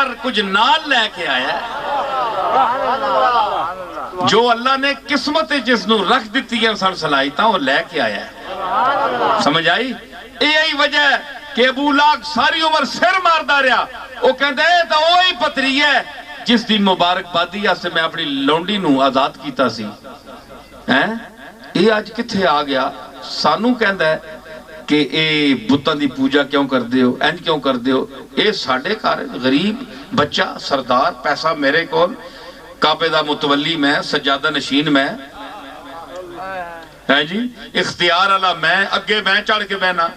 پر کچھ نال لے کے آیا ہے جو اللہ نے قسمت جس نو رکھ دیتی ہے سن صلاحیتاں وہ لے کے آیا ہے سمجھ آئی یہی وجہ ہے کہ ابو لاغ ساری عمر سر ماردا رہا وہ کہندا ہے تے وہی پتری ہے جس دی مبارک بادی سے میں اپنی لونڈی نو آزاد کیتا سی ہیں یہ آج کتھے آ گیا سانو کہندا ہے کہ اے بتاں دی پوجا کیوں کر دے ہو انج کیوں کر دے ہو اے ساڈے گھر غریب بچہ سردار پیسہ میرے کول کعبے دا متولی میں سجادہ نشین میں ہے جی اختیار والا میں اگے میں چڑھ کے بہنا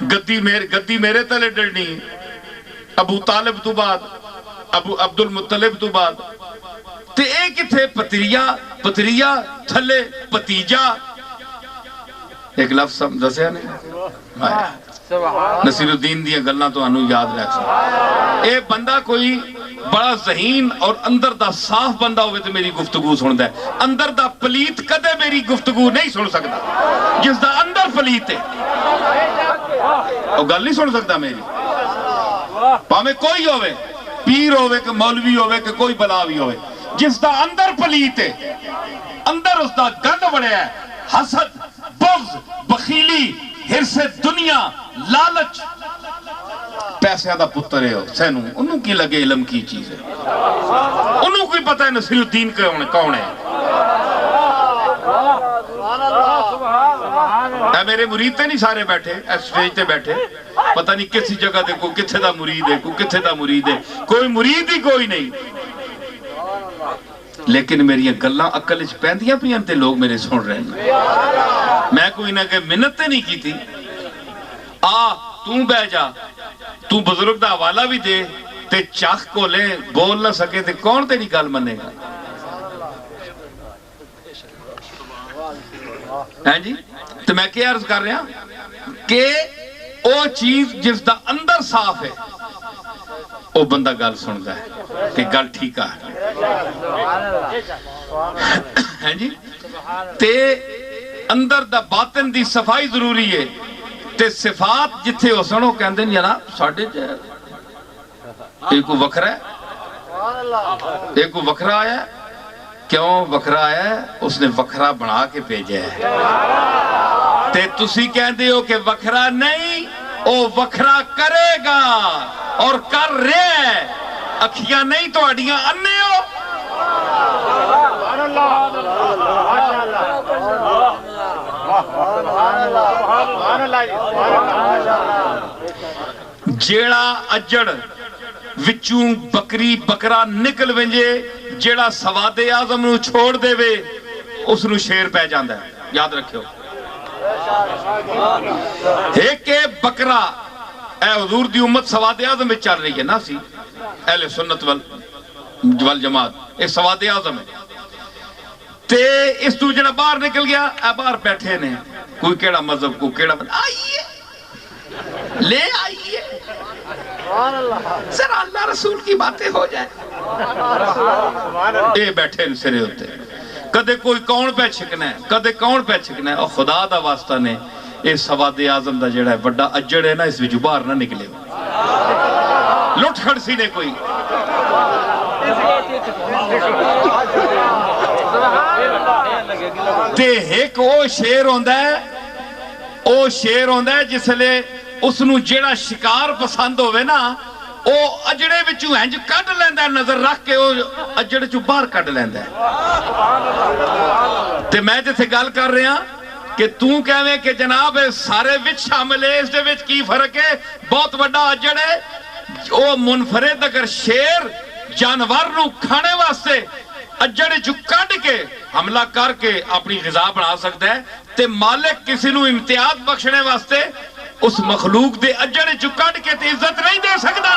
گدی میرے تلے ڈڑنی ابو طالب تو بعد ابو عبد المطلب تو بعد تے اے کتھے پتریا تھلے پتیجا ایک لفظ دسیا نہیں نصیر الدین دیا گلنا تو انہوں یاد رکھ سکتا اے بندہ کوئی بڑا ذہین اور اندر دا صاف بندہ ہوئے تو میری گفتگو سن دے اندر دا پلیت کدے میری گفتگو نہیں سن سکتا جس دا اندر پلیت ہے وہ گل نہیں سن سکتا میری پاہمیں کوئی ہوئے پیر ہوئے کہ مولوی ہوئے کہ کوئی بلاوی ہوئے جس دا اندر پلیت ہے اندر اس دا گند بڑے ہے حسد بغض بخیلی حرص دنیا لالچ پیسے دا پتر ہے سینوں انہوں کی لگے علم کی چیز ہے انہوں کوئی پتہ ہے نصیر الدین کون ہے اے میرے مرید تے نہیں سارے بیٹھے اے سٹیج تے بیٹھے پتہ نہیں کسی جگہ دے کوئی کتھے دا مرید ہے کوئی کتھے دا مرید ہے کوئی مرید ہی کوئی نہیں لیکن میری گلاں عقل وچ پیندیاں پیاں تے لوگ میرے سن رہے ہیں میں کوئی نہ کہ منت تے نہیں کی تھی تو بہ جا تو بزرگ دا حوالہ بھی دے تے چاخ کو لے بول نہ سکے تے کون تیری گل منے گا ہیں جی تو میں کیا عرض کر رہا کہ او چیز جس دا اندر صاف ہے او بندہ گل سن دا ہے کہ گل ٹھیک ہے جی تے اندر دا باطن دی صفائی ضروری ہے تے صفات جتھے ہو سنو کہندے ہیں جناب ساڑھے ایک وکھرا ہے ایک وکھرا آیا ہے کیوں وکھرا آیا ہے اس نے وکھرا بنا کے بھیجا ہے تے تسی کہندے ہو کہ وکھرا نہیں او وکھرا کرے گا اور کر رہے ہے اکھیاں نہیں تو اڈیاں انے ہو جیڑا اجڑ وچوں بکری بکرا نکل ونجے جیڑا سواد اعظم نو چھوڑ دے وے اس نو شیر پہ جاندہ ہے یاد رکھو ایک بکرا اے حضور دی امت سواد اعظم میں چل رہی ہے نا سی اہل سنت والجماعت ایک سواد اعظم ہے تے اس تو جڑا باہر نکل گیا اے باہر بیٹھے نے کوئی کیڑا مذہب کو کیڑا آئیے لے آئیے ذرا اللہ رسول کی باتیں ہو جائیں اے بیٹھے سرے ہوتے کدے کوئی کون پہ چھکنا ہے کدے کون پہ چھکنا ہے اور خدا دا واسطہ نے اے سواد اعظم دا جڑا ہے بڑا اجڑ ہے نا اس وچ باہر نہ نکلے لٹ کھڑ سی نے کوئی تے ایک او شیر ہوندہ ہے جس لئے اس نو جیڑا شکار پسند ہوئے نا او اجڑے وچوں ہنج کٹ لیندہ ہے نظر رکھ کے او اجڑے چوں باہر کٹ لیندہ ہے تے میں جیسے گل کر رہے ہیں کہ توں کہویں کہ جناب سارے وچ شامل ہے اس دے وچ کی فرق ہے بہت بڑا اجڑ ہے او منفرد اگر شیر جانور نو کھانے واسطے اجڑے چو کٹ کے حملہ کر کے اپنی غذا بنا سکتا ہے تے مالک کسی نو امتیاز بخشنے واسطے اس مخلوق دے اجڑے چو کٹ کے تے عزت نہیں دے سکتا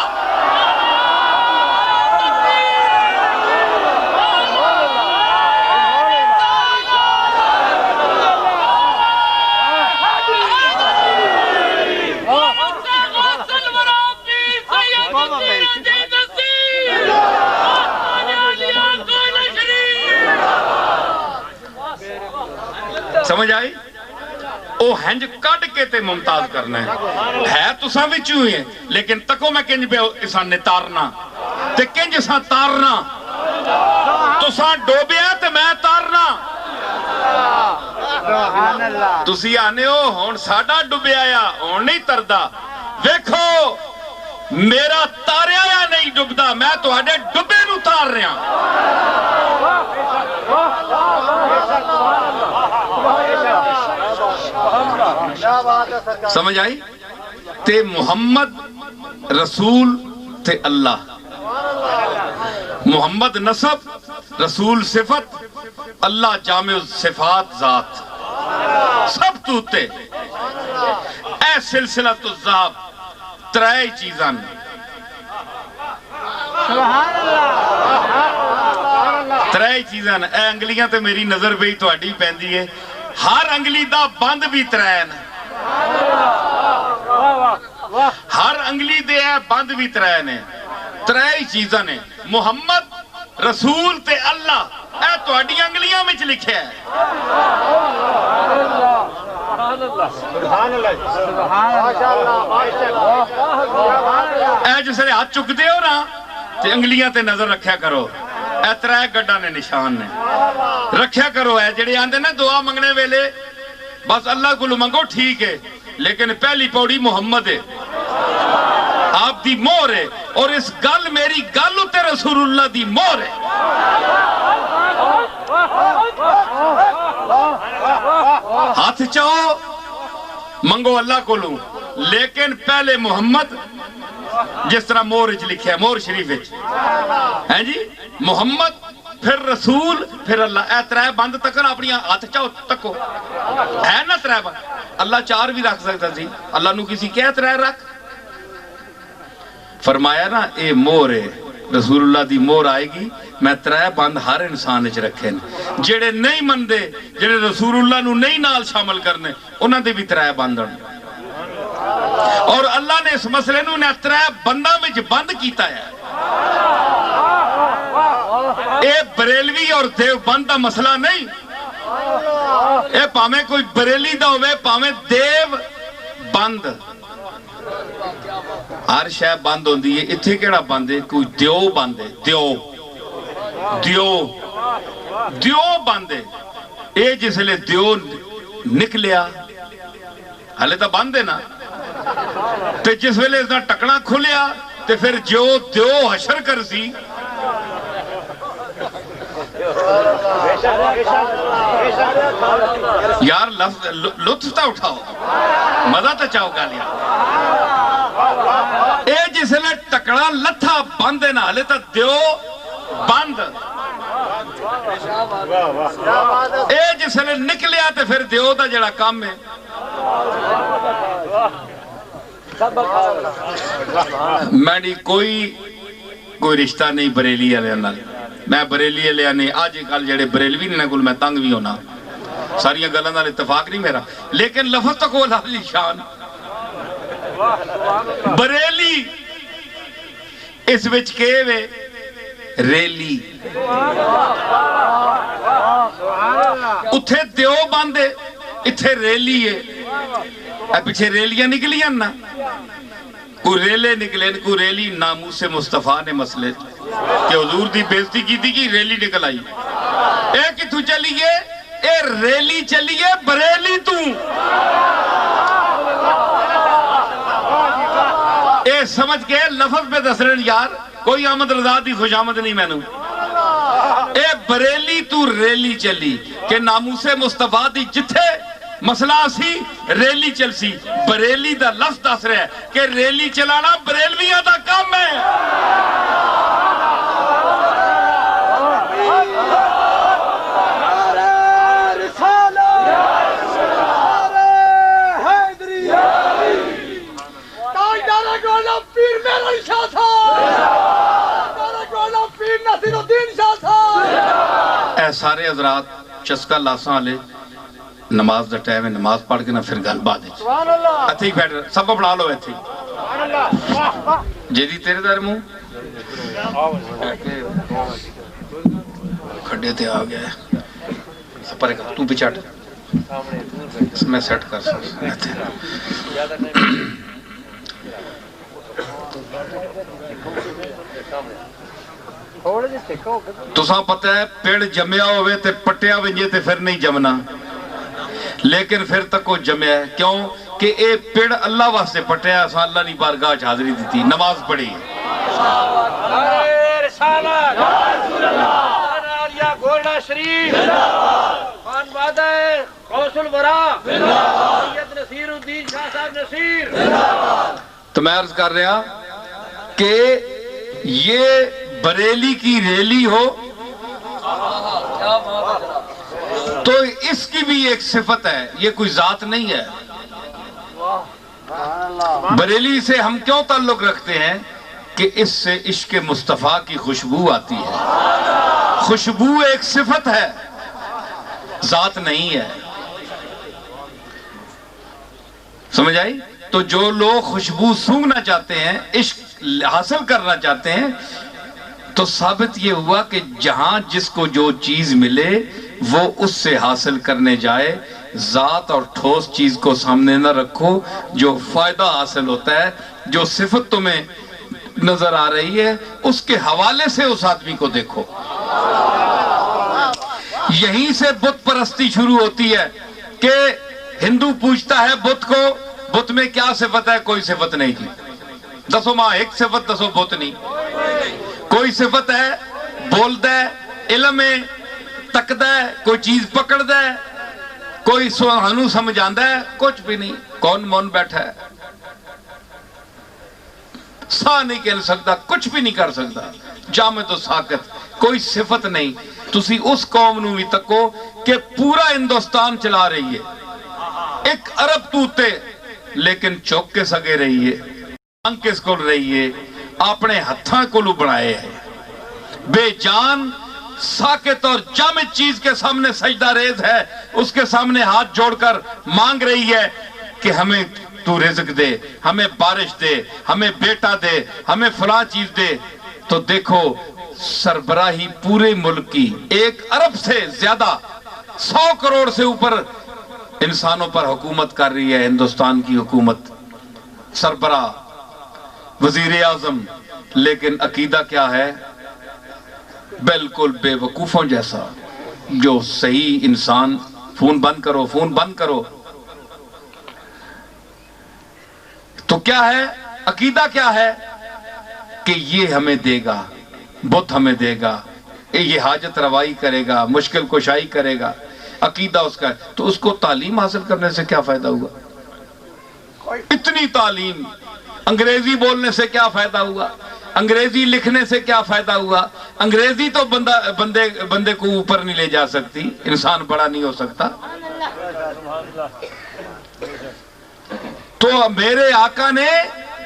سمجھ آئی او ہنج کٹ کے تے ممتاز کرنا ہے تساں وچوں ہی ہے لیکن تکو میں کنج بے اساں نے تارنا تے کنج اساں تارنا تساں ڈوبیا تے میں تارنا تسی آنے ہو ہون ساڈا ڈوبیا یا ہون نہیں تردا ویکھو میرا تاریا یا نہیں ڈبدا میں تو آڈے ڈبے نو تار رہا سمجھ آئی تے محمد رسول تے اللہ محمد نسب رسول صفت اللہ جامع صفات ذات سب توتے اے سلسلہ تو ذاب ترائے چیزاں ترائے چیزاں اے انگلیاں تے میری نظر بھی تو اڈی پہندی ہے ہر انگلی دا بند بھی ترائے ہر انگلی دے اے بند بھی ترائے نے ترائے چیزاں نے محمد رسول تے اللہ اے تو اڈی انگلیاں میں لکھے ہے اے جسے ہاتھ چک دے ہو نا تے انگلیاں تے نظر رکھیا کرو اے ترائے گڈا نے نشان نے رکھیا کرو اے جڑے آندے نا دعا منگنے ویلے بس اللہ کو منگو ٹھیک ہے لیکن پہلی پوڑی محمد ہے آپ دی مور ہے اور اس گل میری گل تے رسول اللہ دی مور ہے ہاتھ چاہو منگو اللہ کو لوں لیکن پہلے محمد جس طرح مور لکھیا ہے مور شریف ہے جی محمد پھر رسول پھر اللہ اے ترائے بند تکن اپنی ہاتھ چاہو تکو ہے نا ترائے بند اللہ چار بھی رکھ سکتا سی اللہ نو کسی کہہ ترائے رکھ فرمایا نا اے مور ہے رسول اللہ دی مور آئے گی میں ترائے بند ہر انسان اچھ رکھیں جڑے نہیں مندے جڑے رسول اللہ نو نہیں نال شامل کرنے انہاں دے بھی ترائے بند اور اللہ نے اس مسئلے نو نے ترائے بندہ میں بند کیتا ہے اے بریلوی اور دیو بند دا مسئلہ نہیں اے پامیں کوئی بریلی دا ہوئے پامیں دیو بند ہر شے بند ہوندی ہے اتھے کیڑا بند ہے کوئی دیو بند ہے دیو بند ہے اے جس لئے دیو نکلیا حالے تا بند ہے نا تے جس ویلے اس نے ٹکڑا کھلیا تے پھر جو دیو حشر کر سی یار لطف تا اٹھاؤ مزہ تا چاہو گا لیا اے جس لئے ٹکڑا لتھا بند ہے نا حالے تا دیو بند اے جس لئے نکلیا تے پھر دیو دا جڑا کام ہے میں کوئی رشتہ نہیں بریلی علیہ میں بریلی علیہ نہیں آج کل جڑے بریلوی نہیں کل میں تنگ بھی ہونا ساریاں گلوں نال اتفاق نہیں میرا لیکن لفظ تک وہ لالی شان بریلی اس وچ کے وے ریلی اتھے دیو باندے اتھے ریلی ہے اے پیچھے ریلیاں نکلیاں نا کوئی ریلے نکلے کوئی ریلی ناموس مصطفیٰ نے مسئلے کہ حضور دی بیزتی کی تھی کہ ریلی نکل آئی اے کتھو چلیے اے ریلی چلیے بریلی تو اے سمجھ کے لفظ پہ دسرن یار کوئی آمد رضا دی خوش آمد نہیں میں نوں اے بریلی تو ریلی چلی کہ ناموس مصطفیٰ دی جتھے مسئلہ سی ریلی چل سی بریلی دا لفظ دس رہے کہ ریلی چلانا بریلویاں دا کام ہے اے سارے حضرات چسکا لاساں والے نماز دا ٹائم ہے نماز پڑھ کے نہ پھر گل بات ہے اتھے ہی بیٹھ سب بنا لو اتھے جیدی تیرے دار موں کھڑے تھے آ گیا ہے سپر تو پیچھے ہٹ میں سیٹ کر سکتا تساں پتہ ہے پیڑ جمیا ہوئے تے پٹیا ونجے تے پھر نہیں جمنا، لیکن پھر تک وہ جمیا ہے کیوں کہ اے پیڑ اللہ واسطے پٹیا، اساں اللہ نہیں بارگاہ چ حاضری دیتی، نماز پڑھی، گولڈا شریف خان بادہ غوث الورا سید نصیر الدین شاہ صاحب نصیر۔ تو میں عرض کر رہا کہ یہ بریلی کی ریلی ہو تو اس کی بھی ایک صفت ہے، یہ کوئی ذات نہیں ہے۔ بریلی سے ہم کیوں تعلق رکھتے ہیں کہ اس سے عشق مصطفیٰ کی خوشبو آتی ہے، خوشبو ایک صفت ہے، ذات نہیں ہے، سمجھ آئی؟ تو جو لوگ خوشبو سونگنا چاہتے ہیں، عشق حاصل کرنا چاہتے ہیں، تو ثابت یہ ہوا کہ جہاں جس کو جو چیز ملے وہ اس سے حاصل کرنے جائے، ذات اور ٹھوس چیز کو سامنے نہ رکھو، جو فائدہ حاصل ہوتا ہے، جو صفت تمہیں نظر آ رہی ہے، اس کے حوالے سے اس آدمی کو دیکھو۔ یہیں سے بت پرستی شروع ہوتی ہے کہ ہندو پوچھتا ہے بت کو، بت میں کیا صفت ہے؟ کوئی صفت نہیں کی، دسو ماں ایک صفت دسو، بت نہیں، کوئی صفت ہے بول دے، علم ہے تک دے، کوئی چیز پکڑ دے، کوئی سوہانو سمجھان دے، کچھ بھی نہیں، کون مون بیٹھا ہے، سا نہیں کہہ سکتا، کچھ بھی نہیں کر سکتا، جامد و ساکت، کوئی صفت نہیں۔ تسی اس قوم نو بھی تکو کہ پورا ہندوستان چلا رہی ہے، ایک عرب توتے، لیکن چوک کے سگے رہی ہے، آنکھ کس کو رہی ہے، اپنے ہتھاں کو لو بڑھائے ہیں، بے جان ساکت اور جامد چیز کے سامنے سجدہ ریز ہے، اس کے سامنے ہاتھ جوڑ کر مانگ رہی ہے کہ ہمیں تو رزق دے، ہمیں بارش دے، ہمیں بیٹا دے، ہمیں فلاں چیز دے۔ تو دیکھو سربراہی پورے ملک کی، ایک ارب سے زیادہ، 100 کروڑ سے اوپر انسانوں پر حکومت کر رہی ہے ہندوستان کی حکومت، سربراہ، وزیر اعظم، لیکن عقیدہ کیا ہے؟ بالکل بے وقوفوں جیسا۔ جو صحیح انسان، فون بند کرو، فون بند کرو، تو کیا ہے عقیدہ؟ کیا ہے کہ یہ ہمیں دے گا، بت ہمیں دے گا، یہ حاجت روائی کرے گا، مشکل کشائی کرے گا، عقیدہ اس کا ہے۔ تو اس کو تعلیم حاصل کرنے سے کیا فائدہ ہوا؟ اتنی تعلیم، انگریزی بولنے سے کیا فائدہ ہوا؟ انگریزی لکھنے سے کیا فائدہ ہوا؟ انگریزی تو بندے کو اوپر نہیں لے جا سکتی، انسان بڑا نہیں ہو سکتا۔ تو میرے آقا نے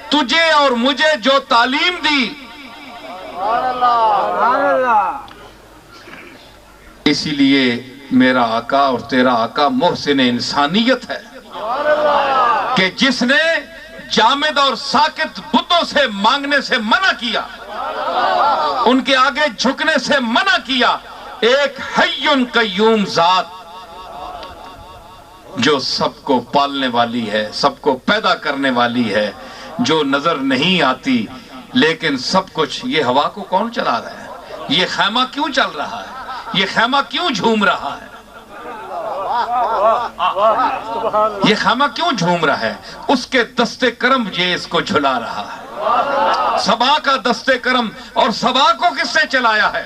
تجھے اور مجھے جو تعلیم دی، اسی لیے میرا آقا اور تیرا آقا محسن انسانیت ہے کہ جس نے جامد اور ساکت بتوں سے مانگنے سے منع کیا، ان کے آگے جھکنے سے منع کیا، ایک حی قیوم ذات جو سب کو پالنے والی ہے، سب کو پیدا کرنے والی ہے، جو نظر نہیں آتی لیکن سب کچھ۔ یہ ہوا کو کون چلا رہا ہے؟ یہ خیمہ کیوں چل رہا ہے؟ یہ خیمہ کیوں جھوم رہا ہے؟ یہ خیمہ کیوں جھوم رہا ہے؟ اس کے دست کرم یہ اس کو جھلا رہا ہے، صبا کا دست کرم۔ اور صبا کو کس سے چلایا ہے؟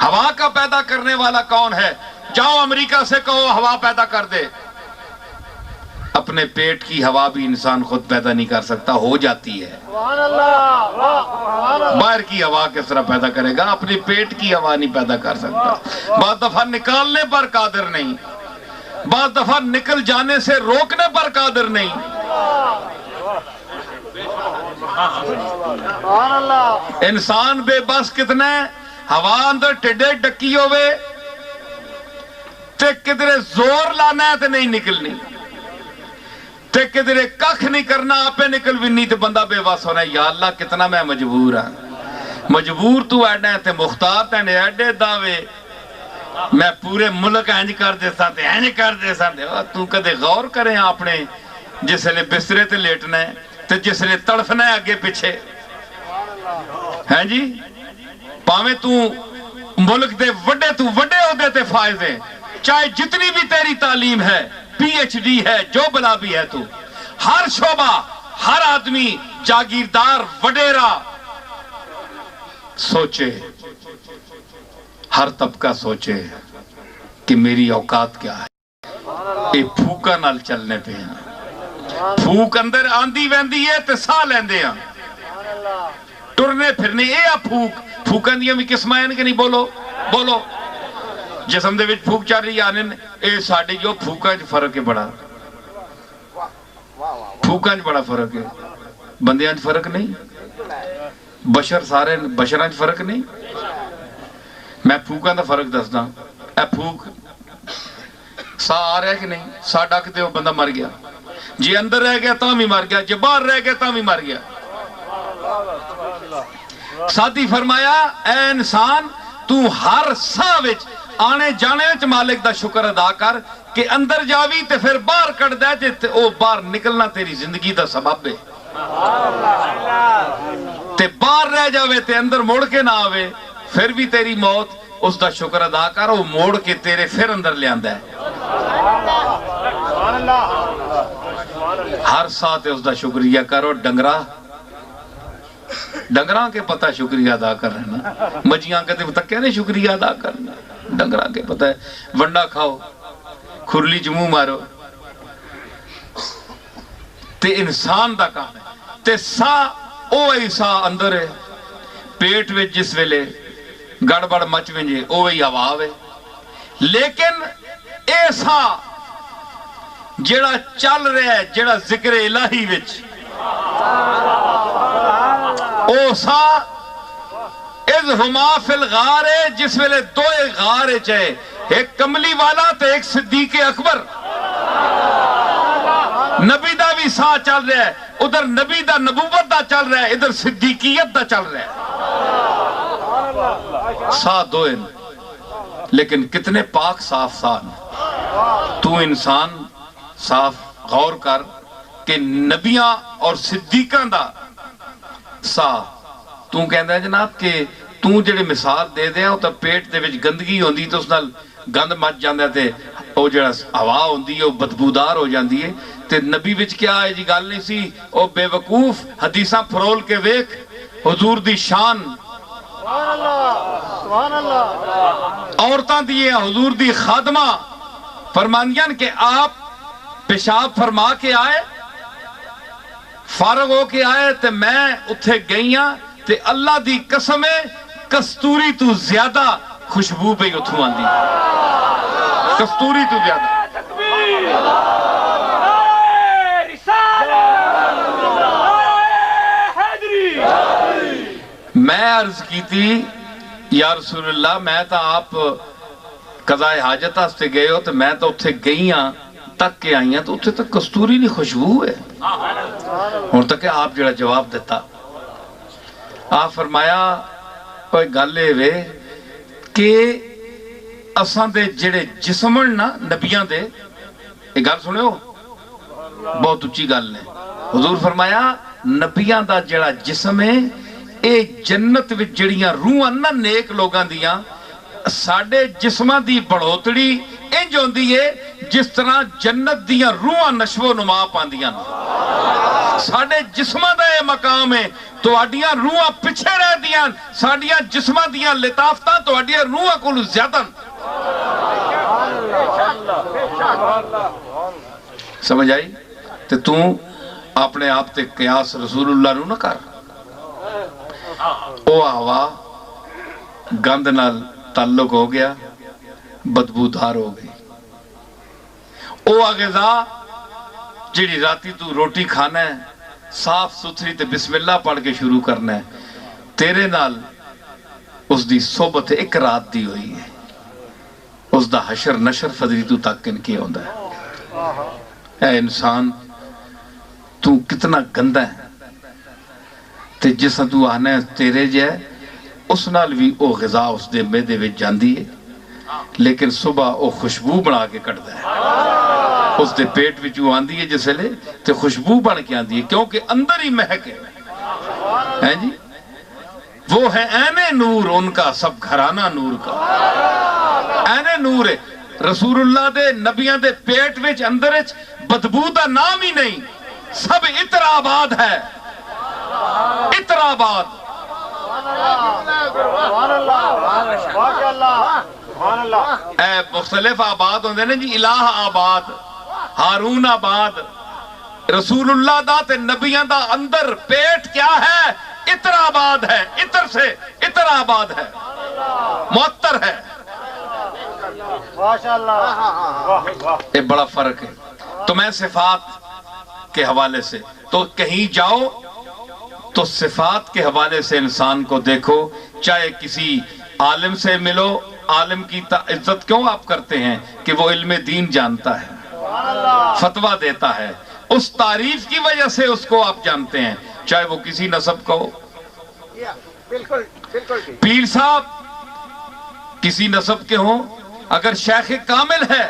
ہوا کا پیدا کرنے والا کون ہے؟ جاؤ امریکہ سے کہو ہوا پیدا کر دے، اپنے پیٹ کی ہوا بھی انسان خود پیدا نہیں کر سکتا، ہو جاتی ہے۔ باہر کی ہوا کس طرح پیدا کرے گا؟ اپنے پیٹ کی ہوا نہیں پیدا کر سکتا، بعض دفعہ نکالنے پر قادر نہیں، بعض دفعہ نکل جانے سے روکنے پر قادر نہیں۔ انسان بے بس کتنا ہے؟ ہوا اندر ٹڈے ڈکی ہوئے تے کدھرے زور لانا ہے تے نہیں نکلنی، تے کدھرے کخ نہیں کرنا آپے نکل بھی نہیں، تے بندہ بے بس ہونا ہے، یا اللہ کتنا میں مجبور ہاں، مجبور تو ایڈا ہے تے مختار تے ایڈے دعوے میں پورے ملک انج کر دے سا تے انج کر دے سا تے تو کدے غور کریں اپنے جس لے بسترے تے لیٹنا ہے تے جس لے تڑفنا ہے اگے پیچھے ہیں جی پاویں تو ملک دے وڈے عہدے تے فائز ہیں چاہے جتنی بھی تیری تعلیم ہے پی ایچ ڈی ہے جو بلا بھی ہے تو ہر شعبہ ہر آدمی جاگیردار وڈیرا سوچے ہر طبقہ سوچے کہ میری اوقات کیا ہے یہ پھوکا نال چلنے پہ ہیں پھوک اندر آندی ویندی ہے تے ساہ لیندے ہیں ٹرنے پھرنے اے پھوکن دیا بھی قسمیں کہ نہیں بولو جسم دے وچ پھوک چل رہی آنے اے ساڑی جو پھوکاں جو فرق ہے بڑا پھوکاں جو بڑا فرق ہے بندیاں جو فرق نہیں بشر سارے بشراں جو فرق نہیں میں پھوکاں دا فرق دسدا اے پھوک سا آ رہا ہے کہ نہیں سا ڈکتے ہو بندہ مر گیا جی اندر رہ گیا تاں بھی مر گیا جی باہر رہ گیا تاں بھی مر گیا ساتھی فرمایا اے انسان تو ہر سا وچ آنے جانے وچ مالک دا شکر ادا کر کہ اندر جاوی تے پھر باہر کٹ دے تے او باہر نکلنا تیری زندگی دا سبب ہے تے باہر رہ جاوے تے اندر موڑ کے نہ آوے پھر بھی تیری موت اس دا شکر ادا کر وہ موڑ کے تیرے پھر اندر لے آندہ ہے ہر ساتھ اس دا شکریہ کرو ڈنگراں کے پتہ شکریہ ادا کر رہے نا مجیاں کہتے ہیں تک کہنے شکریہ ادا کرنا ڈنگراں کے پتہ ہے ونڈا کھاؤ کھرلی جموں مارو تے انسان دا کام ہے تے سا او ایسا اندر ہے پیٹ میں جس ویلے گڑبڑ مچ ونجے او وہی ہوا ہے لیکن ایسا جڑا چل رہا ہے جڑا ذکر الہی وچ او سا اذ ہما فی الغار جس ویلے دو غار چاہے ایک کملی والا تے ایک صدیق اکبر نبی دا بھی سا چل رہا ہے ادھر نبی دا نبوت دا چل رہا ہے ادھر صدیقیت دا چل رہا ہے سا دو ان لیکن کتنے پاک صاف سان تو انسان صاف غور کر کہ نبیاں اور صدیقاں دا سا تو کہندہ ہے جناب کہ تو جڑے مثال دے دیا تو پیٹ دے وچ گندگی ہوندی تو اس نال گند مچ جاندہ تے او جڑا ہوا ہوندی ہے او بدبودار ہو جاندی ہے تے نبی وچ کیا ہے جی گال نہیں سی او بے وقوف حدیثاں پھرول کے ویک حضور دی شان عورتاں دیئے حضور دی خادمہ فرمانیاں کہ آپ پیشاب فرما کے آئے فارغ ہو کے آئے تے میں اتھے گئیاں تے اللہ دی قسم کستوری تو زیادہ خوشبو پہ اتھوں آن دی کستوری تو زیادہ میں عرض کی تھی یا رسول اللہ میں تا آپ قضاء حاجت ہستے گئے ہو تو میں تو اتھے گئیاں تک کے آئیاں تو اتھے تک کستوری نہیں خوشبو ہے اور تک کہ آپ جڑا جواب دیتا آپ فرمایا کوئی گالے وے کہ اساں دے جڑے جسمن نا نبیاں دے ایک گال سنے ہو بہت اچھی گال نے حضور فرمایا نبیاں دا جڑا جسم ہے اے جنت وچ جڑیاں روحاں نا نیک لوگاں دیاں ساڑھے جسماں دی بڑھوتڑی انج ہوندی ہے جس طرح جنت دیاں روحاں نشو و نما پاندیاں ساڑھے جسماں دا یہ مقام ہے تو آڈیاں روحاں پچھے رہ دیاں ساڑھیاں جسماں دیاں لطافتاں تو آڈیاں روحاں کو زیادہ سمجھ آئی تو تو اپنے آپ تے قیاس رسول اللہ نو نہ کر او ہوا گند نال تعلق ہو گیا بدبودار ہو گئی او غذا جڑی راتی تو روٹی کھانا ہے صاف ستھری تے بسم اللہ پڑھ کے شروع کرنا ہے تیرے نال اس دی صحبت ایک رات دی ہوئی ہے اس دا حشر نشر فضری تو تک ان کی ہوندہ ہے اے انسان تو کتنا گندہ ہے تے جسا تو آنا ہے تیرے جائے اس نال بھی او غذا اس دے میدے وچ جاندی ہے لیکن صبح وہ خوشبو بنا کے کٹتا ہے، اس دے پیٹ وچوں آندی ہے جس لے تے خوشبو بن کے آندی ہے، کیونکہ اندر ہی مہک ہے جی۔ وہ ہے عین نور، ان کا سب گھرانہ نور کا عین نور ہے۔ رسول اللہ دے نبیاں دے پیٹ وچ اندر وچ بدبو دا نام ہی نہیں، سب عطر آباد ہے، عطر آباد۔ اے مختلف آباد ہوندے نے جی، الہ آباد، ہارون آباد، رسول اللہ دا تے نبیاں دا اندر پیٹ کیا ہے؟ عطر آباد ہے، عطر سے عطر آباد ہے، معطر ہے۔ یہ بڑا فرق ہے۔ تو میں صفات کے حوالے سے تو کہیں جاؤ تو صفات کے حوالے سے انسان کو دیکھو، چاہے کسی عالم سے ملو، عالم کی عزت کیوں آپ کرتے ہیں کہ وہ علم دین جانتا ہے، فتویٰ دیتا ہے، اس تعریف کی وجہ سے اس کو آپ جانتے ہیں، چاہے وہ کسی نسب کا ہو۔ پیر صاحب کسی نسب کے ہوں، اگر شیخ کامل ہے،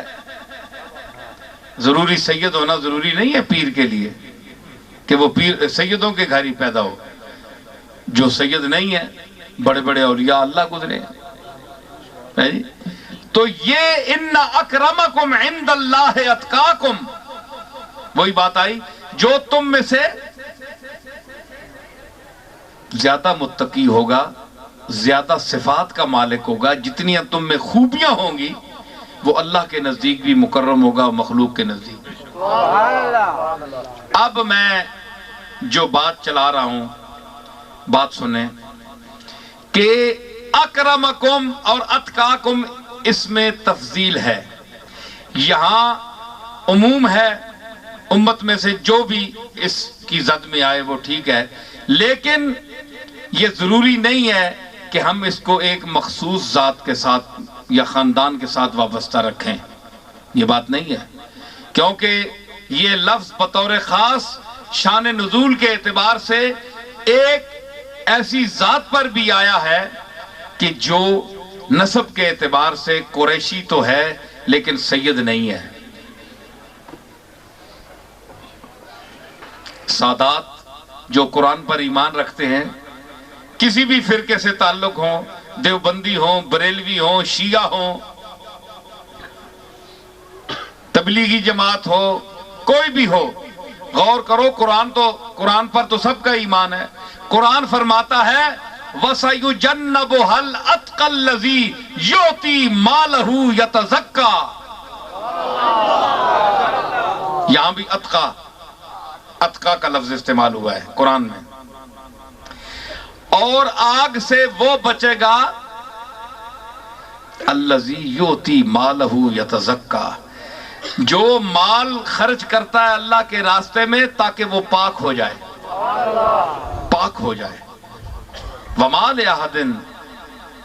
ضروری سید ہونا ضروری نہیں ہے پیر کے لیے کہ وہ پیر سیدوں کے گھر ہی پیدا ہو، جو سید نہیں ہے بڑے بڑے اولیاء اللہ گزرے ہیں۔ تو یہ ان اکرمکم عند اللہ اتقاکم، وہی بات آئی، جو تم میں سے زیادہ متقی ہوگا، زیادہ صفات کا مالک ہوگا، جتنی تم میں خوبیاں ہوں گی، وہ اللہ کے نزدیک بھی مکرم ہوگا اور مخلوق کے نزدیک بھی۔ اب میں جو بات چلا رہا ہوں، بات سنیں کہ اکرمکم اور اتقاکم اس میں تفضیل ہے، یہاں عموم ہے، امت میں سے جو بھی اس کی زد میں آئے وہ ٹھیک ہے، لیکن یہ ضروری نہیں ہے کہ ہم اس کو ایک مخصوص ذات کے ساتھ یا خاندان کے ساتھ وابستہ رکھیں، یہ بات نہیں ہے، کیونکہ یہ لفظ بطور خاص شان نزول کے اعتبار سے ایک ایسی ذات پر بھی آیا ہے کہ جو نسب کے اعتبار سے قریشی تو ہے لیکن سید نہیں ہے۔ سادات جو قرآن پر ایمان رکھتے ہیں، کسی بھی فرقے سے تعلق ہوں، دیوبندی ہوں، بریلوی ہوں، شیعہ ہوں، تبلیغی جماعت ہو، کوئی بھی ہو، غور کرو، قرآن پر تو سب کا ایمان ہے۔ قرآن فرماتا ہے وَسَيُجَنَّبُهَا الْأَتْقَى الَّذِي يُؤْتِي مَالَهُ يَتَزَكَّى، یہاں بھی اتقا کا لفظ استعمال ہوا ہے قرآن میں۔ اور آگ سے وہ بچے گا الذی یؤتی مالہ یتزکا، جو مال خرچ کرتا ہے اللہ کے راستے میں تاکہ وہ پاک ہو جائے، پاک ہو جائے۔ وما لأحد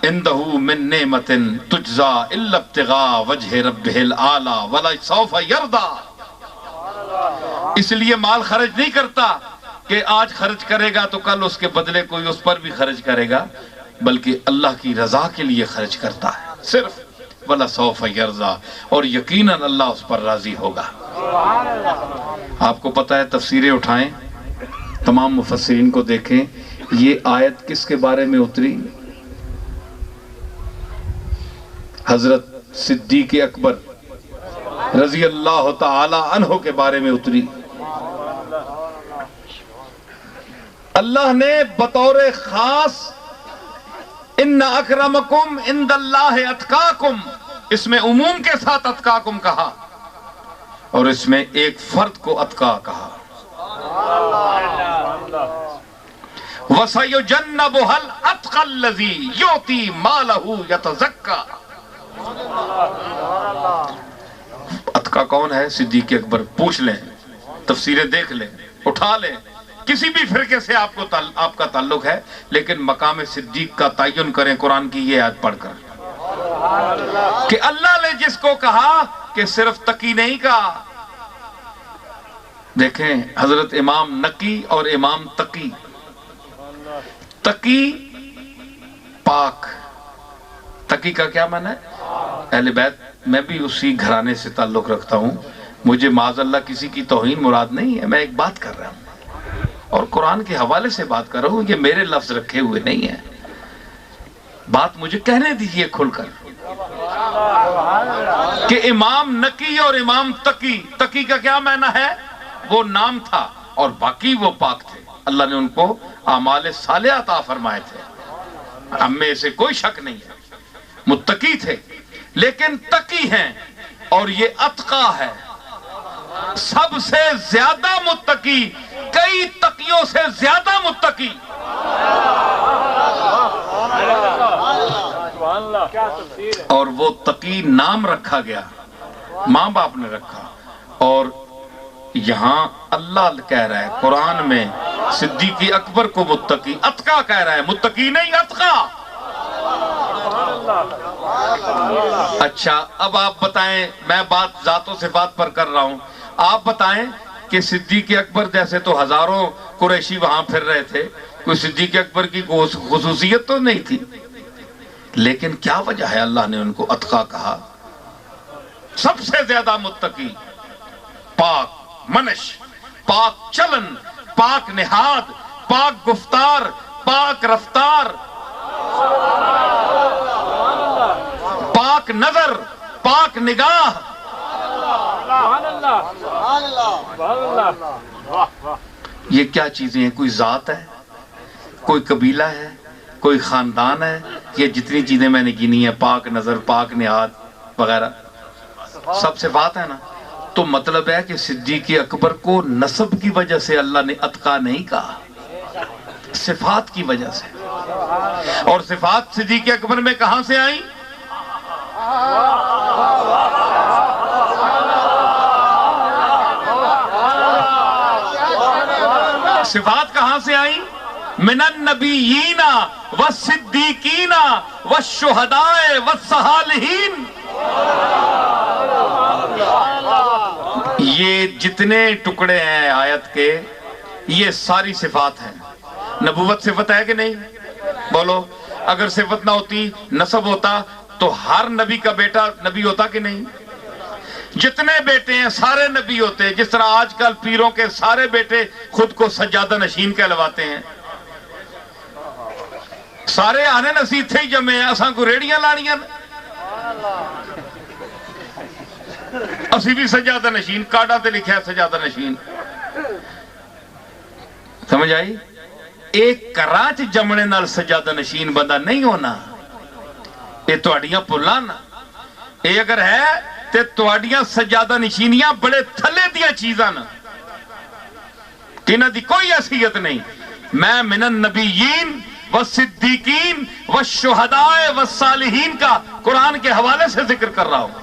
عنده من نعمت تجزا الا ابتغاء وجہ ربہ الاعلی ولسوف یرضی، اس لیے مال خرچ نہیں کرتا کہ آج خرچ کرے گا تو کل اس کے بدلے کوئی اس پر بھی خرچ کرے گا، بلکہ اللہ کی رضا کے لیے خرچ کرتا ہے صرف، وَلَسَوْفَ يَرْضَى، اور یقیناً اللہ اس پر راضی ہوگا۔ آپ کو پتہ ہے، تفسیریں اٹھائیں، تمام مفسرین کو دیکھیں، یہ آیت کس کے بارے میں اتری؟ حضرت صدیق اکبر رضی اللہ تعالی عنہ کے بارے میں اتری۔ اللہ نے بطور خاص ان اکرمکم عند اللہ اتقاکم، اس میں عموم کے ساتھ اتقاکم کہا، اور اس میں ایک فرد کو اتقا کہا۔ وَسَيُجَنَّبُهَا الْأَتْقَى الَّذِي يُؤْتِي مَالَهُ يَتَزَكَّى، اتقا کون ہے؟ صدیق اکبر۔ پوچھ لیں، تفسیریں دیکھ لیں، اٹھا لیں، کسی بھی فرقے سے آپ کا تعلق ہے، لیکن مقام صدیق کا تعین کریں قرآن کی یہ آیت پڑھ کر کہ اللہ نے جس کو کہا کہ صرف تقی نہیں کہا۔ دیکھیں حضرت امام نقی اور امام تقی، تقی پاک، تقی کا کیا معنی ہے؟ اہل بیت میں بھی اسی گھرانے سے تعلق رکھتا ہوں، مجھے معاذ اللہ کسی کی توہین مراد نہیں ہے، میں ایک بات کر رہا ہوں اور قرآن کے حوالے سے بات کر رہا ہوں، یہ میرے لفظ رکھے ہوئے نہیں ہیں، بات مجھے کہنے دیجئے کھل کر کہ امام نقی اور امام تقی، تقی کا کیا معنی ہے؟ وہ نام تھا اور باقی وہ پاک تھے، اللہ نے ان کو اعمال صالحہ عطا فرمائے تھے، ہم میں سے کوئی شک نہیں ہے، متقی تھے، لیکن تقی ہیں اور یہ اتقا ہے، سب سے زیادہ متقی، کئی تقیوں سے زیادہ متقی۔ اور وہ تقی نام رکھا گیا، ماں باپ نے رکھا، اور یہاں اللہ کہہ رہا ہے قرآن میں صدیق اکبر کو متقی، اتقا کہہ رہا ہے، متقی نہیں اتقا۔ اچھا اب آپ بتائیں، میں بات ذات و صفات پر کر رہا ہوں، آپ بتائیں کہ صدیق اکبر جیسے تو ہزاروں قریشی وہاں پھر رہے تھے، کوئی صدیق اکبر کی خصوصیت تو نہیں تھی، لیکن کیا وجہ ہے اللہ نے ان کو اتقا کہا؟ سب سے زیادہ متقی، پاک منش، پاک چلن، پاک نہاد، پاک گفتار، پاک رفتار، پاک نظر، پاک نگاہ۔ یہ کیا چیزیں ہیں؟ کوئی ذات ہے، کوئی قبیلہ ہے، کوئی خاندان ہے؟ یہ جتنی چیزیں میں نے گنی ہیں، پاک نظر، پاک نہاد وغیرہ، سب صفات ہے نا؟ تو مطلب ہے کہ صدیق اکبر کو نسب کی وجہ سے اللہ نے اتقا نہیں کہا، صفات کی وجہ سے۔ اور صفات صدیق اکبر میں کہاں سے آئیں؟ صفات کہاں سے آئیں؟ من النبیین والصدیقین والشہداء والصالحین۔ یہ جتنے ٹکڑے ہیں آیت کے، یہ ساری صفات ہیں۔ نبوت صفت ہے کہ نہیں؟ بولو، اگر صفت نہ ہوتی، نسب ہوتا تو ہر نبی کا بیٹا نبی ہوتا کہ نہیں؟ جتنے بیٹے ہیں سارے نبی ہوتے، جس طرح آج کل پیروں کے سارے بیٹے خود کو سجادہ نشین کہلواتے ہیں، سارے آنے نصیب تھے ہی جمع ہیں، اساں کو ریڑیاں لانیاں، اسی بھی سجادہ نشین، کارڈا تے لکھا ہے سجادہ نشین، سمجھ آئی؟ ایک کراچ جمنے نال سجادہ نشین بندہ نہیں ہونا، یہ تواڈیاں پلانا، یہ اگر ہے تے تواڈیاں سجادہ نشینیاں بڑے تھلے دیاں چیزاں نا، انہاں دی کوئی حیثیت نہیں۔ میں من النبیین والصدیقین والشہداء والصالحین کا قرآن کے حوالے سے ذکر کر رہا ہوں۔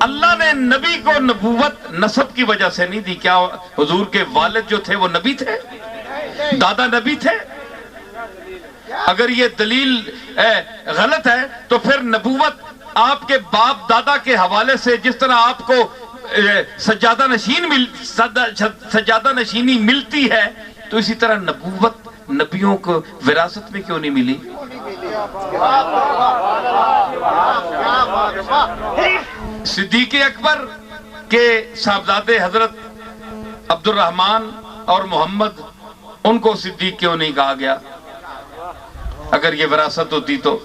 اللہ نے نبی کو نبوت نسب کی وجہ سے نہیں دی۔ کیا حضور کے والد جو تھے وہ نبی تھے؟ دادا نبی تھے؟ اگر یہ دلیل غلط ہے تو پھر نبوت آپ کے باپ دادا کے حوالے سے جس طرح آپ کو سجادہ نشینی ملتی ہے، تو اسی طرح نبوت نبیوں کو وراثت میں کیوں نہیں ملی؟ صدیق اکبر کے صاحبزادے حضرت عبد الرحمن اور محمد، ان کو صدیق کیوں نہیں کہا گیا اگر یہ وراثت ہوتی تو؟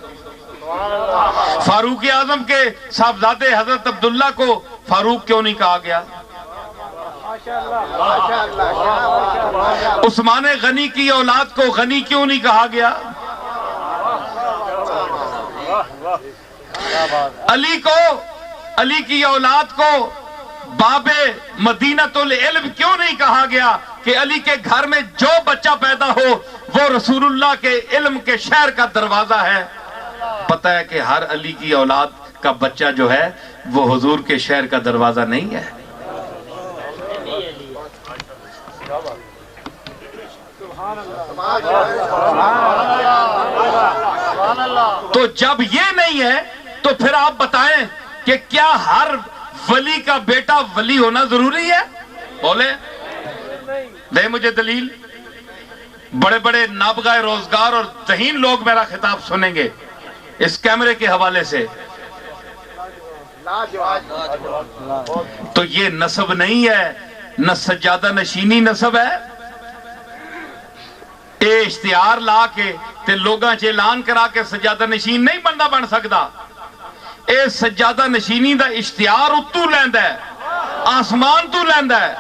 فاروق اعظم کے صاحبزادے حضرت عبداللہ کو فاروق کیوں نہیں کہا گیا؟ عثمان غنی کی اولاد کو غنی کیوں نہیں کہا گیا؟ علی کی اولاد کو باب مدینۃ العلم کیوں نہیں کہا گیا کہ علی کے گھر میں جو بچہ پیدا ہو وہ رسول اللہ کے علم کے شہر کا دروازہ ہے؟ پتہ ہے کہ ہر علی کی اولاد کا بچہ جو ہے وہ حضور کے شہر کا دروازہ نہیں ہے۔ تو جب یہ نہیں ہے تو پھر آپ بتائیں کہ کیا ہر ولی کا بیٹا ولی ہونا ضروری ہے؟ بولے، دے مجھے دلیل۔ بڑے بڑے نابغہ روزگار اور ذہین لوگ میرا خطاب سنیں گے، اس کیمرے کے حوالے سے، تو یہ نسب نہیں ہے، نہ سجادہ نشینی نسب ہے۔ اے اشتہار لا کے تے لوگاں چ اعلان کرا کے سجادہ نشین نہیں بندہ بن سکتا۔ اے سجادہ نشینی دا اشتہار اتو لیندا ہے، آسمان تو لیندا ہے،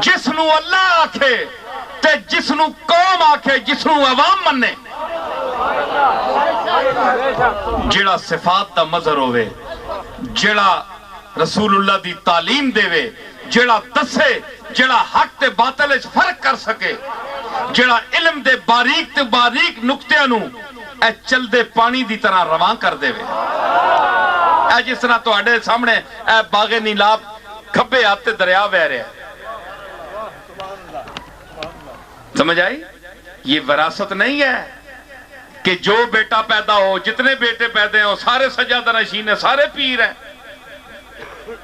جس نو اللہ آکھے تے جس نو قوم آکھے، جس نو عوام منے، جڑا صفات دا مظہر ہوئے، جڑا رسول اللہ دی تعلیم دے وے، جڑا دسے، جڑا حق تے باطل اس فرق کر سکے، جڑا علم دے باریک تے باریک نقطے نو اے چل دے پانی دی طرح روان کر دے وے۔ اے جس طرح تو اڈے سامنے اے باغ نیلاب کھبے آتے دریا بہ رہے ہیں، سمجھ آئی؟ یہ وراثت نہیں ہے کہ جو بیٹا پیدا ہو، جتنے بیٹے پیدا ہو سارے سجادہ نشین ہیں، سارے پیر ہیں۔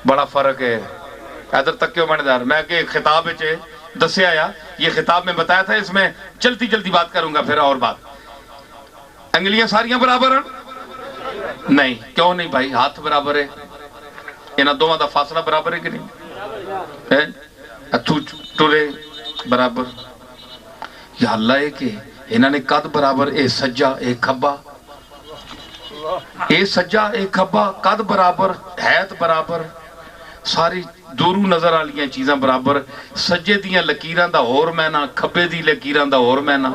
بڑا فرق ہے۔ ادھر تک کیوں مندار میں کہ خطاب ہے دسے آیا، یہ خطاب میں بتایا تھا، اس میں جلدی جلدی بات کروں گا، پھر اور بات۔ انگلیاں ساریاں برابر ہیں؟ نہیں، کیوں نہیں بھائی؟ ہاتھ برابر ہے، انہاں دونوں دا فاصلہ برابر ہے کہ نہیں؟ اتھو ٹورے برابر، یا اللہ ہے کہ انہاں نے قد برابر، اے سجا اے کھبا، اے سجا اے کھبا، قد برابر، حیت برابر، ساری دورو نظر آلیاں چیزاں برابر، سجے دیاں لکیراں دا اور مینا، کھبے دی لکیراں دا اور مینا۔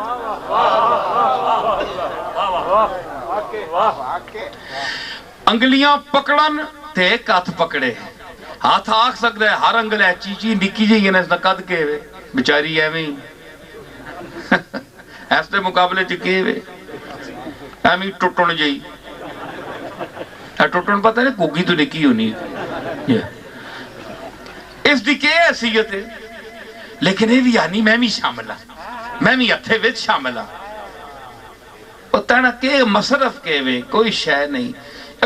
انگلیاں پکڑن تے ایک ہاتھ پکڑے، ہاتھ آکھ سکتا ہے ہر انگل ہے چیچی نکی جی اس نے قد کے وے بچاری ایویں ایسے مقابلے چکے وے ایویں ٹوٹن جئی، ٹوٹن پتہ ہے کوگی تو نکی ہونی، اس دی کیا حیثیت ہے؟ لیکن یہ بھی آنی میں بھی شامل ہاں، میں بھی ہتھے وچ شامل ہاں۔ وہ تینا کہ مصرف کے وے کوئی شے نہیں،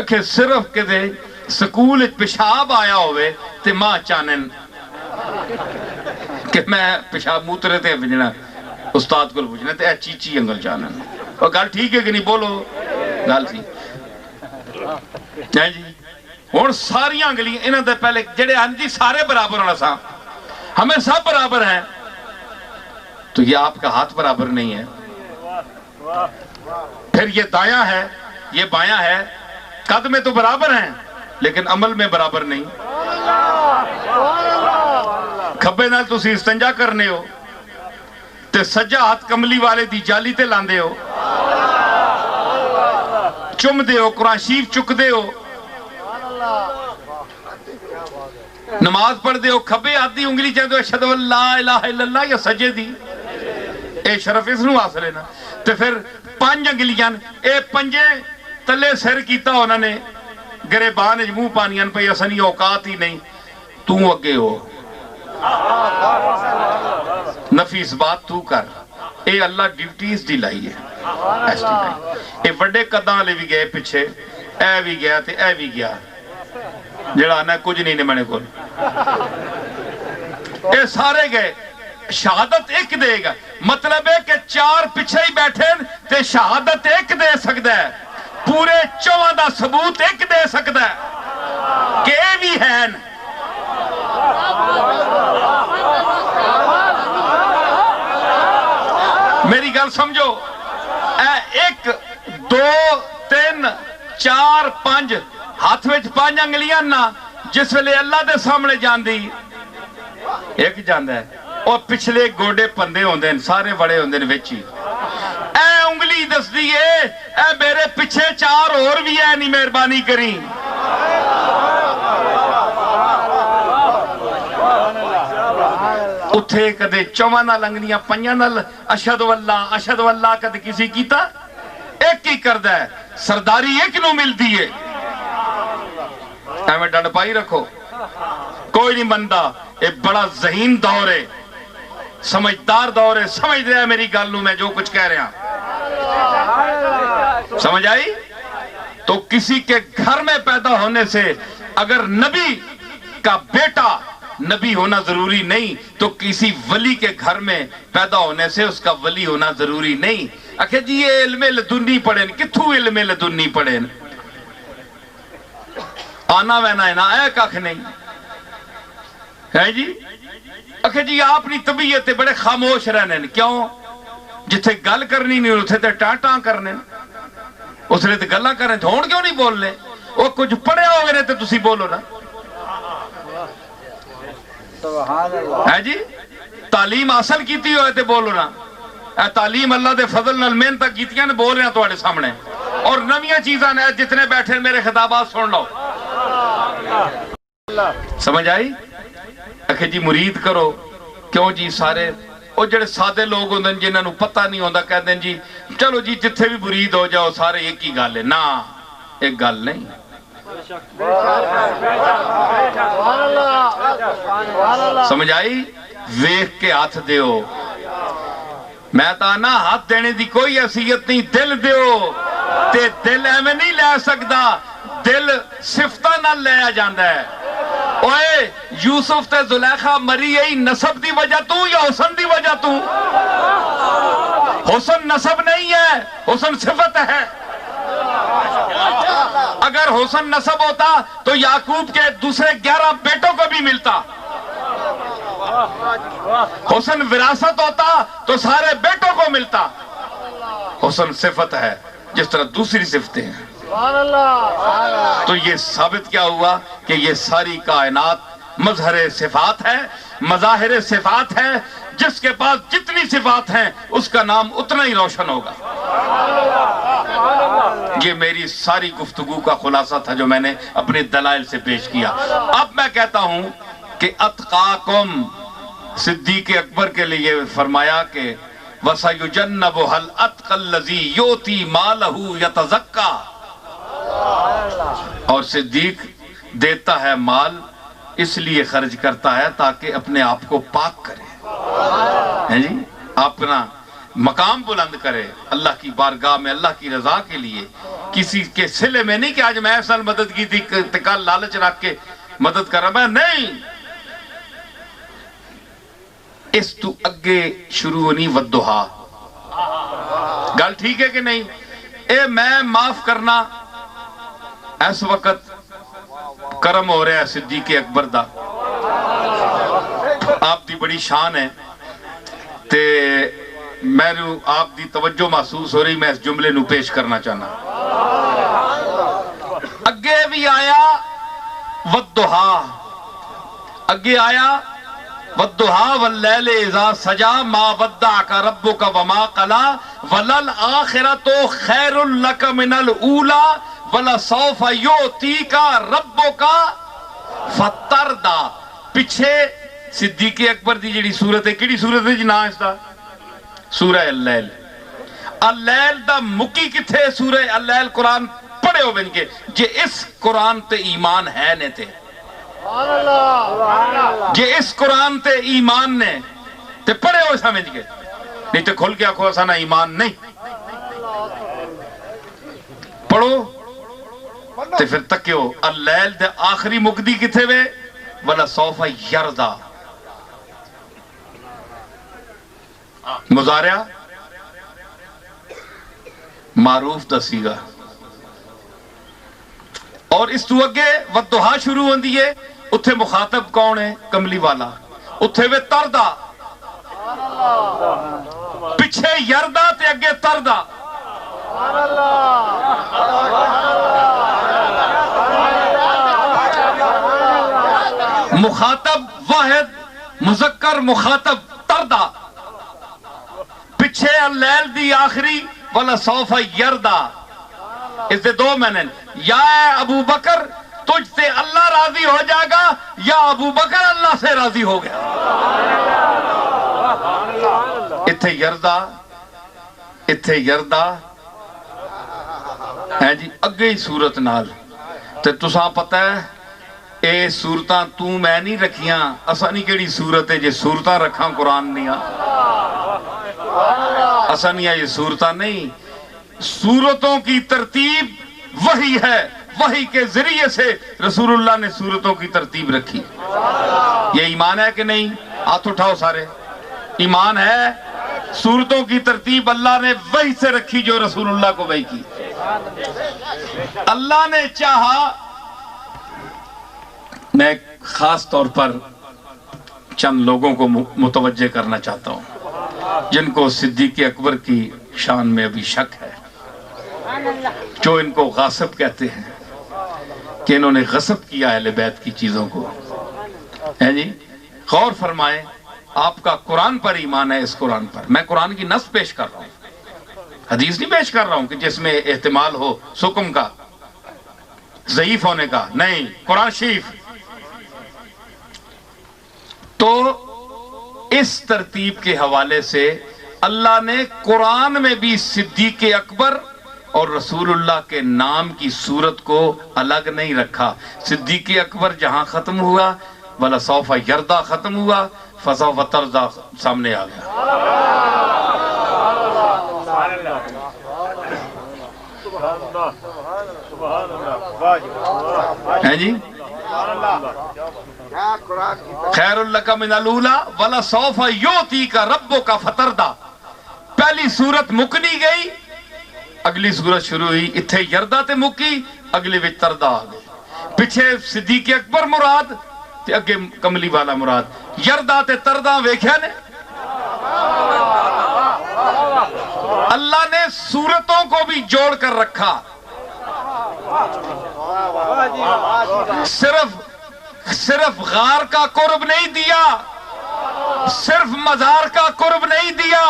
کہ صرف کہ دے سکول پیشاب آیا ہوئے تے ماں چانن کہ میں پیشاب موترے تے بجنا استاد کو بجنا تے اے چیچی انگل چانن۔ اور گل ٹھیک ہے کہ نہیں؟ بولو گل سی جی۔ اور ساری انگلیاں انہاں دے پہلے جڑے ہن جی سارے برابر ہونا سا، ہمیں سب برابر ہیں، تو یہ آپ کا ہاتھ برابر نہیں ہے، پھر یہ دایاں ہے یہ بایاں ہے، قد میں تو برابر ہیں لیکن عمل میں برابر نہیں۔ کھبے نال تسی استنجا کرنے ہو تے سجا ہاتھ کملی والے دی جالی تے لاندے ہو، چم دے ہو، قرآن شریف چک دے ہو، نماز پڑھ دے ہو، کھبے ہاتھ دی انگلی چاہتے ہو اشہدو اللہ الہ الا اللہ، یا سجے دی اے شرف اس نو حاصل ہے نا۔ تے پھر پانچ انگلیاں اے پنجے تلے سر کیتا انہوں نے گریبان منہ پانیاں پہ اسنی اوقات ہی نہیں، تو اگے ہو، نفی اس بات تو کر، اے اللہ ڈیوٹیز دی لائی ہے، اے بڑے قداں لے بھی گئے پچھے، اے بھی گیا تے اے بھی گیا، جڑا نہ کچھ نہیں نے کو، اے سارے گئے، شہادت ایک دے گا، مطلب ہے کہ چار پچھے ہی بیٹھے تے شہادت ایک دے سکتا ہے، پورے چواں دا ثبوت ایک دے سکتا ہے کہ اے بھی ہے۔ میری گل سمجھو، اے ایک دو تین چار پانچ ہاتھ وچ پانچ انگلیاں نا، جس ویلے اللہ دے سامنے جان دی ایک جاندہ ہے، اور پچھلے گوڑے پندے ہوندے ہیں، سارے بڑے ہوندے ہیں وچی، اے انگلی دس دیئے اے میرے پچھے چار اور بھی ہے، نہیں مہربانی کریں۔ اتھے کدے چواں نال انگلیاں پنجاں نال اشہدو اللہ کدے کسی کیتا، ایک ہی کردہ ہے، سرداری ایک نو ملتی ہے، ایمیں ڈنڈ پائی رکھو، کوئی نہیں بندہ، ایک بڑا ذہین دور ہے، سمجھدار دور ہے، سمجھ رہا ہے میری گالوں میں جو کچھ کہہ رہے ہیں، سمجھ آئی؟ تو کسی کے گھر میں پیدا ہونے سے اگر نبی کا بیٹا نبی ہونا ضروری نہیں تو کسی ولی کے گھر میں پیدا ہونے سے اس کا ولی ہونا ضروری نہیں. آخر جی یہ علم لدنی پڑھیں کتھو علم لدنی پڑھیں آنا وینا ہے نا اے کھ نہیں ہے جی. آخر جی آپ نی طبیعت بڑے خاموش رہنے کیوں جتھے گل کرنی نہیں اتھے تے ٹاں ٹاں کرنے اس نے تے گلاں کرنے ہون کیوں نہیں بولنے وہ کچھ پڑھیا ہو گئے تے تسی بولو نا ہے جی. تعلیم حاصل کیتی ہوئے تے بولو نا اے تعلیم اللہ دے فضل نال محنت کیتیاں نے بول رہے ہیں تواڈے سامنے اور نویاں چیزاں نے جتنے بیٹھے میرے خطابات سن لو سمجھ آئی. آخر جی مرید کرو کیوں جی سارے وہ جڑے سادے لوگ ہوندے جنہاں نوں پتہ نہیں ہوندا کہندے جی چلو جی جتھے بھی مرید ہو جاؤ سارے ایک ہی گل ہے نا ایک گل نہیں. سمجھ آئی. ویکھ کے ہاتھ دیو میں تانا ہاتھ دینے دی کوئی حیثیت نہیں دل دیو تے دل ایویں نہیں لے سکدا دل صفتاں نال لیا جاندا ہے. اوئے یوسف تے زلیخا مری یہی نسب دی وجہ تو یا حسن دی وجہ تو حسن نسب نہیں ہے حسن صفت ہے. اگر حسن نسب ہوتا تو یعقوب کے دوسرے 11 بیٹوں کو بھی ملتا. حسن وراثت ہوتا تو سارے بیٹوں کو ملتا. حسن صفت ہے جس طرح دوسری صفتیں ہیں. تو یہ ثابت کیا ہوا کہ یہ ساری کائنات مظہر صفات ہے مظاہر صفات ہے. جس کے پاس جتنی صفات ہیں اس کا نام اتنا ہی روشن ہوگا. یہ میری ساری گفتگو کا خلاصہ تھا جو میں نے اپنے دلائل سے پیش کیا. اب میں کہتا ہوں کہ اتقاکم صدیق اکبر کے لیے فرمایا کہ وَسَيُجَنَّبُهَا الْأَتْقَى الَّذِي يُؤْتِي مَالَهُ يَتَزَكَّى. اور صدیق دیتا ہے مال اس لیے خرچ کرتا ہے تاکہ اپنے آپ کو پاک کرے جی اپنا مقام بلند کرے اللہ کی بارگاہ میں اللہ کی رضا کے لیے. کسی کے صلے میں نہیں کہ آج میں ایسا مدد کی تھی کل لالچ رکھ کے مدد کر رہا میں نہیں. اس تو اگے شروع ہونی ودہا گل ٹھیک ہے کہ نہیں. اے میں معاف کرنا اس وقت کرم ہو رہا ہے صدیق اکبر دا آپ دی بڑی شان ہے تے میں آپ دی توجہ محسوس ہو رہی میں اس جملے نو پیش کرنا چاہنا. اگے بھی آیا ودہا اگے آیا ودہا واللیل اذا سجا ما ودعک ربک وما قلا وللآخرۃ خیر لک من الاولی وَلَسَوْفَ يُؤْتِيكَ رَبُّكَ فَتَرْضَى. پیچھے صدیق اکبر دی جڑی صورت ہے کیڑی صورت ہے جی نا اس دا سورہ اللیل. اللیل دا مکی کتھے سورہ اللیل قرآن پڑھے ہو بن کے جے اس قرآن تے ایمان ہے نے تے جے اس قرآن تے ایمان نے تے پڑھے ہو سمجھ کے نہیں تے کھل کے آکھو ایسا نا ایمان نہیں پڑھو تے پھر تکیو اللیل دے آخری مقدی کتھے وے وَلَسَوْفَ يَرْضَى. مضارعہ معروف دسی گا اور اس تو اگے ودہا شروع ہوندی ہے اتھے مخاطب کون ہے کملی والا اتھے وے تردا پچھے یردا تے اگے تردا. مخاطب واحد مذکر مخاطب تردا پچھے اللیل دی آخری وَلَسَوْفَ يَرْضَى. اس دے دو معنی یا ابو بکر تجھ سے اللہ راضی ہو جائے گا یا ابو بکر اللہ سے راضی ہو گیا. اتھے یردا ہے جی اگے ہی صورت نال تے تساں پتہ ہے اے صورتاں تو میں نہیں رکھیاں اسا نہیں کیڑی صورت ہے جے صورتاں رکھاں قرآن نہیں اسا نہیں یہ صورتاں نہیں. صورتوں کی ترتیب وہی ہے وحی کے ذریعے سے رسول اللہ نے سورتوں کی ترتیب رکھی. یہ ایمان ہے کہ نہیں؟ ہاتھ اٹھاؤ سارے. ایمان ہے. سورتوں کی ترتیب اللہ نے وحی سے رکھی جو رسول اللہ کو وحی کی. اللہ نے چاہا. میں خاص طور پر چند لوگوں کو متوجہ کرنا چاہتا ہوں جن کو صدیق اکبر کی شان میں ابھی شک ہے، جو ان کو غاصب کہتے ہیں کہ انہوں نے غصب کیا اہل بیت کی چیزوں کو. ہے جی، غور فرمائیں. آپ کا قرآن پر ایمان ہے. اس قرآن پر میں قرآن کی نص پیش کر رہا ہوں، حدیث نہیں پیش کر رہا ہوں کہ جس میں احتمال ہو سکم کا، ضعیف ہونے کا. نہیں، قرآن شریف. تو اس ترتیب کے حوالے سے اللہ نے قرآن میں بھی صدیق اکبر اور رسول اللہ کے نام کی صورت کو الگ نہیں رکھا. صدیق اکبر جہاں ختم ہوا وَلَسَوْفَ يَرْضَى ختم ہوا، فَسَوْفَ تَرْضَى سامنے آ گیا. ہے جی، خیر لک من الاولی وَلَسَوْفَ يُعْطِيكَ رَبُّكَ فَتَرْضَى. پہلی صورت مکنی گئی، اگلی صورت شروع ہوئی. اتھے یردا تے مکی، اگلی وچ تردا آ گئی. پیچھے صدیق اکبر مراد تے اگے کملی والا مراد. یردا تے تردا ویکھیا نے. اللہ نے صورتوں کو بھی جوڑ کر رکھا. صرف غار کا قرب نہیں دیا، صرف مزار کا قرب نہیں دیا،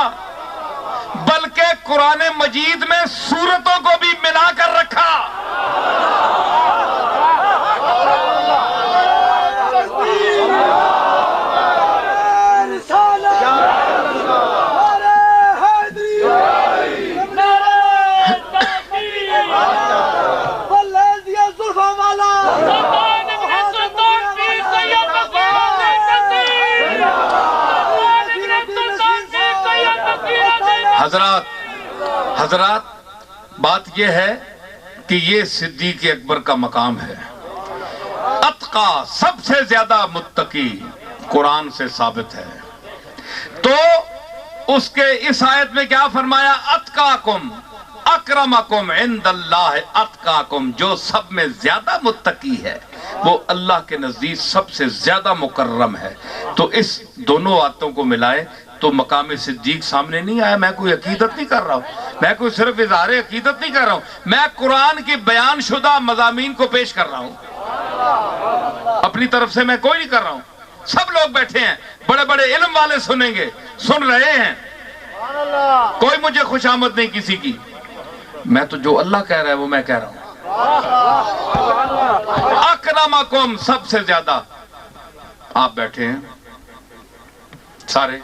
بلکہ قرآن مجید میں سورتوں کو بھی ملا کر رکھا. حضرات بات یہ ہے کہ یہ صدیق اکبر کا مقام ہے. اتقا، سب سے زیادہ متقی، قرآن سے ثابت ہے. تو اس کے اس آیت میں کیا فرمایا؟ اتقاکم اکرمکم عند اللہ اتقاکم. جو سب میں زیادہ متقی ہے وہ اللہ کے نزدیک سب سے زیادہ مکرم ہے. تو اس دونوں آیتوں کو ملائے تو مقام صدیق سامنے نہیں آیا. میں کوئی عقیدت نہیں کر رہا ہوں، میں کوئی صرف اظہار عقیدت نہیں کر رہا ہوں، میں قرآن کی بیان شدہ مضامین کو پیش کر رہا ہوں. اپنی طرف سے میں کوئی نہیں کر رہا ہوں. سب لوگ بیٹھے ہیں، بڑے بڑے علم والے سنیں گے، سن رہے ہیں. کوئی مجھے خوشامد نہیں کسی کی. میں تو جو اللہ کہہ رہا ہے وہ میں کہہ رہا ہوں. اکرمکم، سب سے زیادہ. آپ بیٹھے ہیں سارے،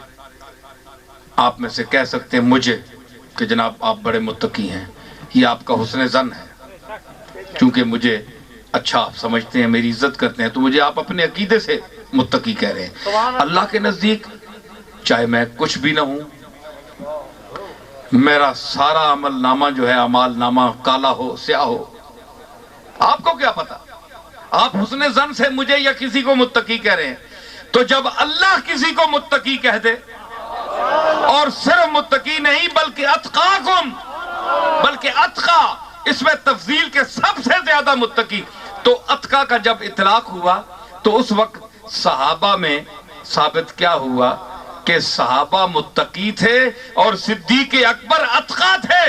آپ میں سے کہہ سکتے ہیں مجھے کہ جناب آپ بڑے متقی ہیں. یہ آپ کا حسن ظن ہے. چونکہ مجھے اچھا آپ سمجھتے ہیں، میری عزت کرتے ہیں، تو مجھے آپ اپنے عقیدے سے متقی کہہ رہے ہیں. اللہ کے نزدیک چاہے میں کچھ بھی نہ ہوں، میرا سارا عمل نامہ جو ہے، اعمال نامہ کالا ہو سیاہ ہو، آپ کو کیا پتا؟ آپ حسن ظن سے مجھے یا کسی کو متقی کہہ رہے ہیں. تو جب اللہ کسی کو متقی کہہ دے، اور صرف متقی نہیں بلکہ اتقاکم، بلکہ اتقا اس میں تفضیل کے سب سے زیادہ متقی. تو اتقا کا جب اطلاق ہوا تو اس وقت صحابہ میں ثابت کیا ہوا کہ صحابہ متقی تھے اور صدیق اکبر اتقا تھے.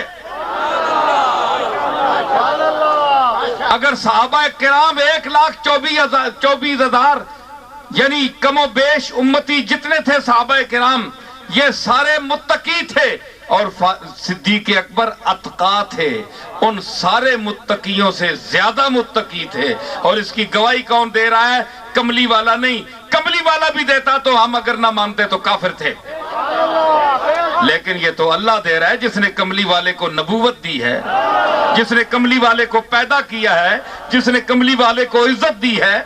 اگر صحابہ کرام 1,24,000 یعنی کم و بیش امتی جتنے تھے صحابہ کرام، یہ سارے متقی تھے اور صدیق اکبر اتقا تھے. ان سارے متقیوں سے زیادہ متقی تھے. اور اس کی گواہی کون دے رہا ہے؟ کملی والا نہیں. کملی والا بھی دیتا تو ہم اگر نہ مانتے تو کافر تھے، لیکن یہ تو اللہ دے رہا ہے جس نے کملی والے کو نبوت دی ہے، جس نے کملی والے کو پیدا کیا ہے، جس نے کملی والے کو عزت دی ہے.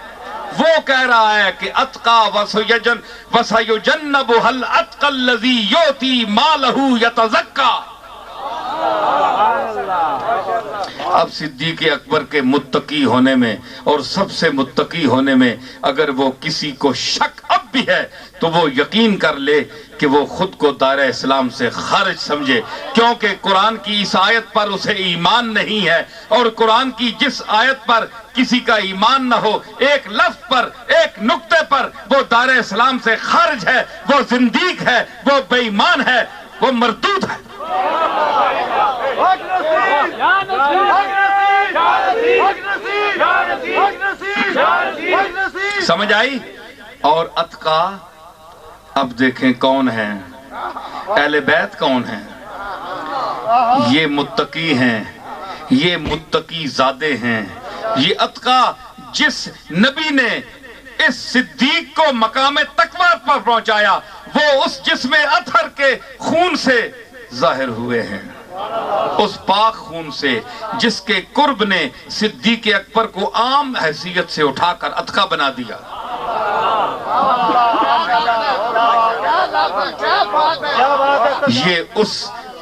وہ کہہ رہا ہے کہ اتقا وَسَيُجَنَّبُهَا الْأَتْقَى الَّذِي يُؤْتِي مَالَهُ يَتَزَكَّى. اب صدیق اکبر کے متقی ہونے میں اور سب سے متقی ہونے میں اگر وہ کسی کو شک اب بھی ہے تو وہ یقین کر لے کہ وہ خود کو دائرہ اسلام سے خارج سمجھے، کیونکہ قرآن کی اس آیت پر اسے ایمان نہیں ہے، اور قرآن کی جس آیت پر کسی کا ایمان نہ ہو، ایک لفظ پر، ایک نقطے پر وہ دائرہ اسلام سے خارج ہے، وہ زندیق ہے، وہ بے ایمان ہے، وہ مردود ہے۔ سمجھ آئی؟ اور اتقا اب دیکھیں کون ہیں، اہل بیت کون ہیں؟ یہ متقی ہیں، یہ متقی زادے ہیں، یہ اتقا جس نبی نے اس صدیق کو مقام تقویٰ پر پہنچایا وہ اس جسم اطہر کے خون سے ظاہر ہوئے ہیں، اس پاک خون سے جس کے قرب نے صدیق اکبر کو عام حیثیت سے اٹھا کر اتقا بنا دیا۔ یہ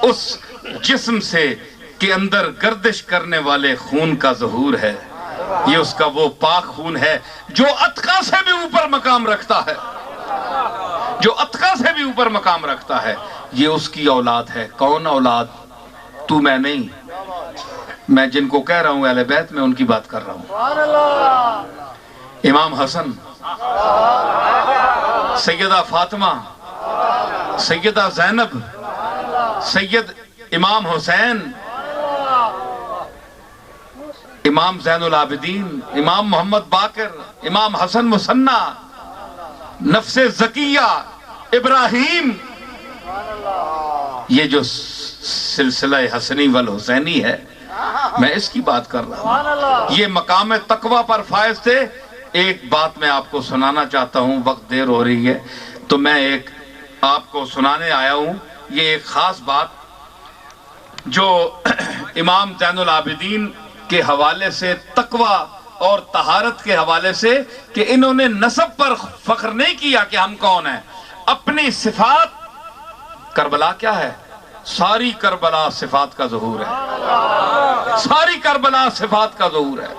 اس جسم سے کے اندر گردش کرنے والے خون کا ظہور ہے، یہ اس کا وہ پاک خون ہے جو اتقا سے بھی اوپر مقام رکھتا ہے، جو اتقا سے بھی اوپر مقام رکھتا ہے۔ یہ اس کی اولاد ہے۔ کون اولاد؟ تو میں نہیں، میں جن کو کہہ رہا ہوں اہل بیت میں ان کی بات کر رہا ہوں۔ امام حسن، سیدہ فاطمہ، سیدہ زینب، سید امام حسین، امام زین العابدین، امام محمد باقر، امام حسن مثنیٰ، نفس زکیہ، ابراہیم، یہ جو سلسلہ حسنی والحسینی ہے میں اس کی بات کر رہا ہوں۔ یہ مقام تقویٰ پر فائز تھے۔ ایک بات میں آپ کو سنانا چاہتا ہوں، وقت دیر ہو رہی ہے تو میں ایک آپ کو سنانے آیا ہوں۔ یہ ایک خاص بات جو امام زین العابدین کے حوالے سے، تقویٰ اور طہارت کے حوالے سے، کہ انہوں نے نسب پر فخر نہیں کیا کہ ہم کون ہیں، اپنی صفات۔ کربلا کیا ہے؟ ساری کربلا صفات کا ظہور ہے، ساری کربلا صفات کا ظہور ہے،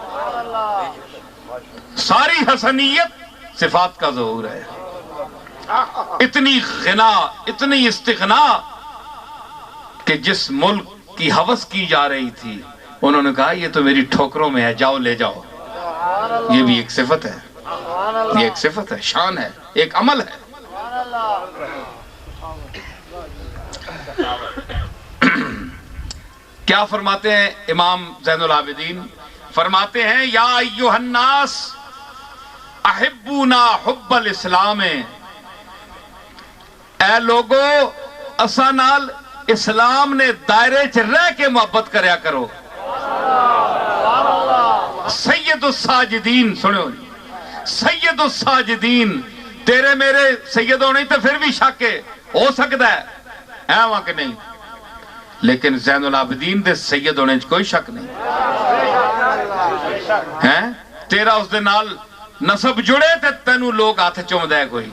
ساری حسنیت صفات کا ظہور ہے۔ اتنی غنا، اتنی استغنا کہ جس ملک کی ہوس کی جا رہی تھی انہوں نے کہا یہ تو میری ٹھوکروں میں ہے، جاؤ لے جاؤ۔ یہ بھی ایک صفت ہے، یہ ایک صفت ہے، شان ہے، ایک عمل ہے۔ کیا فرماتے ہیں امام زین العابدین؟ فرماتے ہیں یا ایھا الناس احبونا حب الاسلام، اے لوگو اساں نال اسلام نے دائرے چ رہ کے محبت کریا کرو۔ سید الساجدین، سنو سید الساجدین، تیرے میرے سید ہونے تو پھر بھی شک ہو سکتا ہے وہاں کہ نہیں، لیکن زین العابدین دے سید ہونے کوئی شک نہیں ہے۔ تیرا اس دے نال نسب جڑے تے تینوں لوگ ہاتھ چوم دے کوئی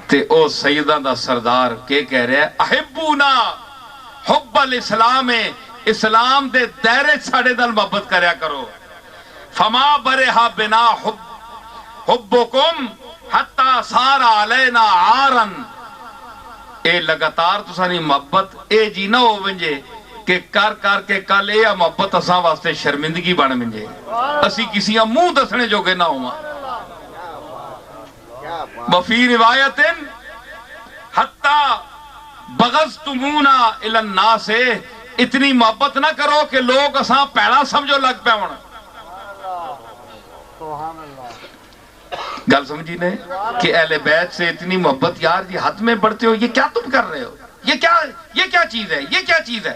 تے او سیدہ دا سردار کے کہہ رہے ہیں احبونا حب الاسلام، اسلام دے دائرے ساڑے دل محبت کریا کرو۔ فما برہا بنا حبکم حتی سار علینا عارن، اے لگاتار تسانی محبت اے جی نہ ہو ونجے کہ کر کر کے کل اے محبت اساں واسطے شرمندگی بن ونجے، اسی کسی منہ دسنے جو گے نہ ہوا۔ وفی روایت حتی بغضتمونا الی الناس، اتنی محبت نہ کرو کہ لوگ اساں پیڑا سمجھو لگ پہ ہونا۔ گل سمجھی نے کہ اہل بیت سے اتنی محبت، یار یہ حد میں بڑھتے ہو، یہ کیا تم کر رہے ہو، یہ کیا چیز ہے، یہ کیا چیز ہے؟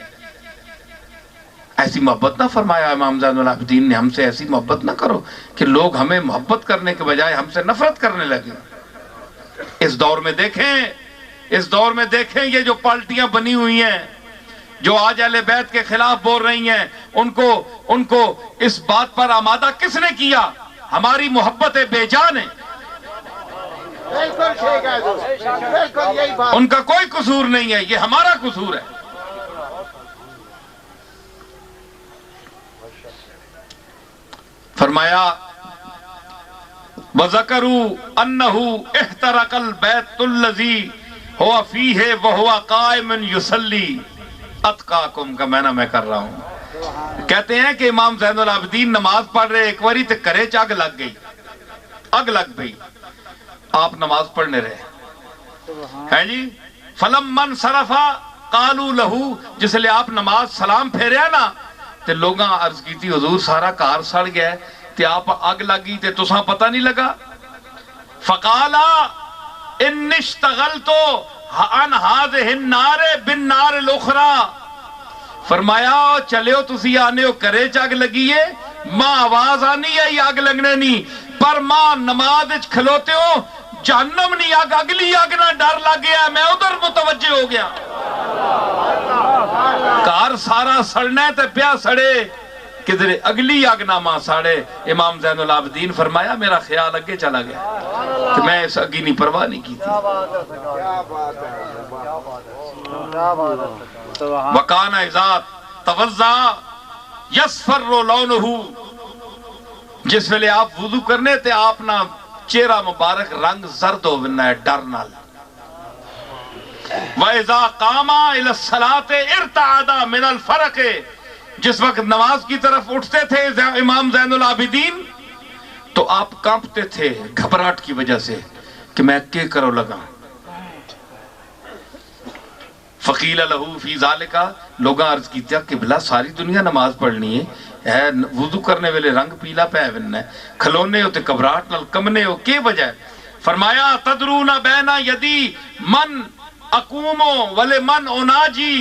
ایسی محبت نہ فرمایا امام زین العابدین نے، ہم سے ایسی محبت نہ کرو کہ لوگ ہمیں محبت کرنے کے بجائے ہم سے نفرت کرنے لگے۔ اس دور میں دیکھیں یہ جو پارٹیاں بنی ہوئی ہیں جو آج اہل بیت کے خلاف بول رہی ہیں، ان کو اس بات پر آمادہ کس نے کیا؟ ہماری محبت بے جان ہے، ان کا کوئی قصور نہیں ہے، یہ ہمارا قصور ہے۔ فرمایا وَذَكَرُوا أَنَّهُ احْتَرَقَ الْبَيْتُ الَّذِي هُوَ فِيهِ وَهُوَ قَائِمٌ يُصَلِّي اتقاکم کا معنی میں کر رہا ہوں. کہتے ہیں کہ امام زین العابدین نماز پڑھ رہے ایک واری تے کرے چ اگ لگ گئی, اگ لگ گئی, آپ نماز پڑھنے رہے ہیں جی. فَلَمَّا انصَرَفَ قَالُوا لَهُ جس لئے آپ نماز سلام پھیرے نا تے لوگاں عرض کی تھی حضور سارا کار سڑ گیا ہے تے آپ اگ لگی تے تساں پتہ نہیں لگا. فَقَالَ إِنِّ اشْتَغَلْتُ عَنْ هَذِهِ النَّارِ بِالنَّارِ الْأُخْرَى فرمایا چلے ہو تسی آنے ہو کرے چاگ لگیے ماں آواز آنی ہے یہ آگ لگنے نہیں پر ماں نماز کھلوتے ہو جہنم نہیں آگ اگلی آگ نہ ڈر لگ گیا میں ادھر متوجہ ہو گیا. کار سارا سڑنا ہے تے پیا سڑے کدھر اگلی آگ نہ ماں ساڑے. امام زین العابدین فرمایا میرا خیال اگے چلا گیا کہ میں اس اگی نہیں پرواہ نہیں کی تھی. وَقَانَ اِذَا تَوَزَّا يَصْفَرُّ لَوْنُهُ جس ویلے آپ وضو کرنے تے آپ نا چہرہ مبارک رنگ زرد ہو بننا ہے ڈر نال. وَإِذَا قَامَ إِلَى الصَّلَاةِ ارْتَعَدَ مِنَ الْفَرَقِ جس وقت نماز کی طرف اٹھتے تھے امام زین العابدین تو آپ کانپتے تھے گھبراہٹ کی وجہ سے کہ میں کیا کرو لگا. فقیل لہو فی ذالکا لوگاں عرض کی تیا قبلہ ساری دنیا نماز پڑھنی ہے وضو کرنے والے رنگ پیلا پہ بننا ہے کھلونے ہوتے گھبراہٹ نال کمنے ہو کی وجہ ہے. فرمایا تدرون بین یدی من اقومو ولے من اناجی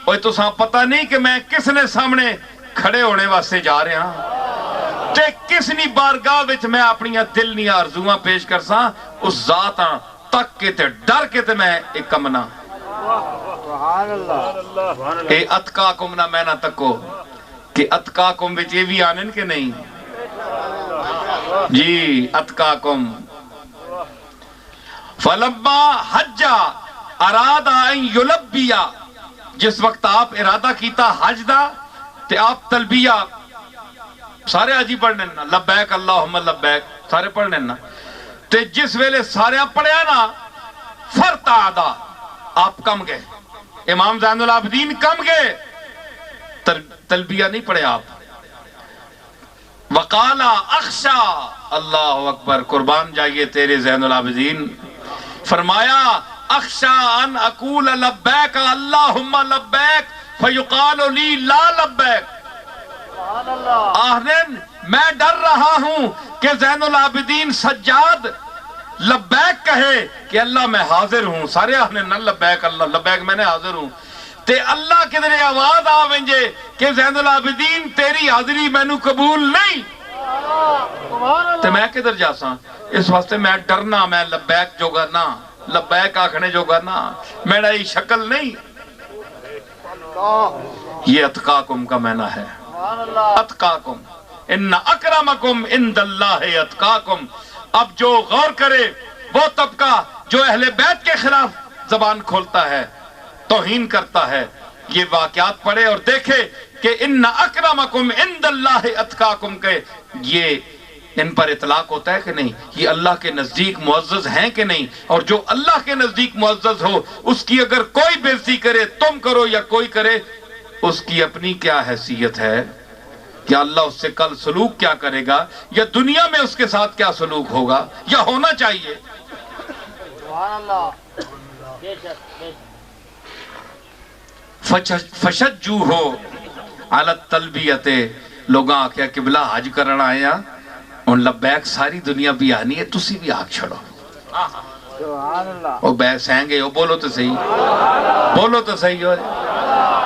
اوہ تو ساں پتہ نہیں کہ میں کس نے سامنے کھڑے ہونے واسطے جا رہے ہاں تے کس نی بارگاہ وچ میں اپنی دل نی آرزواں پیش کر ساں اس ذات تک کے تے ڈر کے تے میں ایک کمنا اے اتقاکم نہ میں نہ تکو کہ اتقاکم وچ یہ بھی آنن کے نہیں جی اتقاکم. فلما حجا ارادہ ان یلبیا جس وقت آپ ارادہ کیتا حج دا تے آپ تلبیہ سارے حجی پڑھنے نا لبیک اللہم لبیک سارے پڑھنے نا تے جس ویلے سارے پڑھیا نا فرتعدا آپ کم گئے امام زین العابدین کم گئے تلبیہ نہیں پڑھے آپ. وقالا اخشا اللہ اکبر قربان جائیے تیرے زین العابدین فرمایا اخشا ان اقول لبیک اللہم لبیک فیقال لی لا لبیک آہنین میں ڈر رہا ہوں کہ زین العابدین سجاد لبیک کہے کہ اللہ میں حاضر ہوں سارے آہنین نہ لبیک اللہ لبیک میں نے حاضر ہوں تے اللہ کدھر آواز آوینجے کہ زین العابدین تیری حاضری میں نو قبول نہیں تے میں کدھر جاساں اس واسطے میں ڈرنا میں لبیک جو گا نا لبیک آکھنے جو گا نا میرا یہ شکل نہیں. یہ اتقاکم کا معنی ہے اتقاکم ان اکرمکم عند اللہ اتقاکم. اب جو غور کرے وہ طبقہ جو اہل بیت کے خلاف زبان کھولتا ہے توہین کرتا ہے یہ واقعات پڑھے اور دیکھے کہ ان اکرمکم عند اللہ اتقاکم کے یہ ان پر اطلاق ہوتا ہے کہ نہیں یہ اللہ کے نزدیک معزز ہیں کہ نہیں. اور جو اللہ کے نزدیک معزز ہو اس کی اگر کوئی بے عزتی کرے تم کرو یا کوئی کرے اس کی اپنی کیا حیثیت ہے یا اللہ اس سے کل سلوک کیا کرے گا یا دنیا میں اس کے ساتھ کیا سلوک ہوگا یا ہونا چاہیے. فشجو ہو علی التلبیت لوگاں آکھیا قبلہ حج کرنا آیا ان لبیک ساری دنیا بھی آنی ہے تسی بھی آگ چھڑو وہ بے سینگے ہو بولو تو صحیح ہو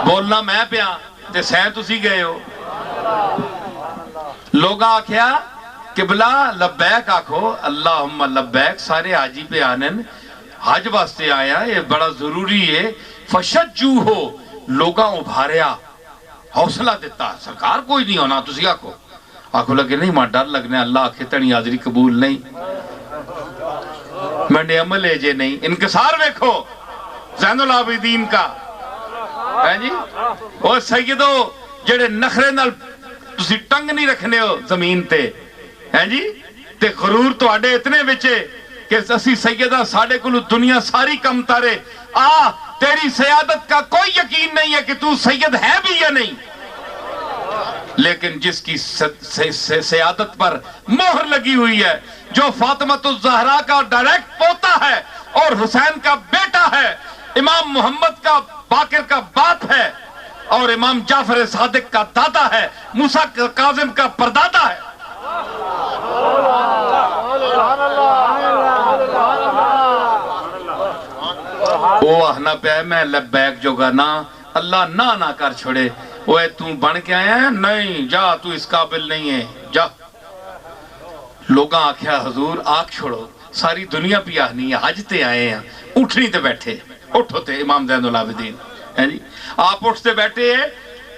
بولنا میں پیا تے سین تسی گئے ہو. لوگاں آکھیا قبلہ لبیک آکھو اللہم لبیک سارے حاجی پہ آنن حج واسطے آیا یہ بڑا ضروری ہے. فشجو ہو لوگاں ابھاریا حوصلہ دیتا سرکار کوئی نہیں ہونا تسی آکھو آکھو لگے نہیں ماں ڈر لگنے اللہ آکھے تنی حاضری قبول نہیں میں نے عمل ہے جے نہیں. انکسار ویکھو زین العابدین کا ہے جی وہ سیدو جڑے نخرے نال تسی ٹنگ نہیں رکھنے ہو زمین تے ہیں جی تے غرور تو آڈے اتنے بچے کہ اسی سیدہ ساڑے کو دنیا ساری کم تارے تیری سیادت کا کوئی یقین نہیں ہے کہ تو سید ہے بھی یا نہیں، لیکن جس کی سیادت پر مہر لگی ہوئی ہے، جو فاطمہ الزہرا کا ڈائریکٹ پوتا ہے اور حسین کا بیٹا ہے، امام محمد کا باقر کا باپ ہے اور امام جعفر صادق کا دادا ہے، موسیٰ کاظم کا پردادا ہے۔ وہ آہنا پہ میں لبیک جو گا نا اللہ نہ کر چھوڑے، وہ تو بن کے آیا ہے نہیں جا تو اس قابل نہیں ہے جا۔ لوگاں آکھیا حضور آنکھ چھوڑو ساری دنیا پہ آہنی ہے، حج تے آئے ہیں، اٹھنی تے بیٹھے اٹھو تے امام زین العابدین جی آپ اٹھتے بیٹھے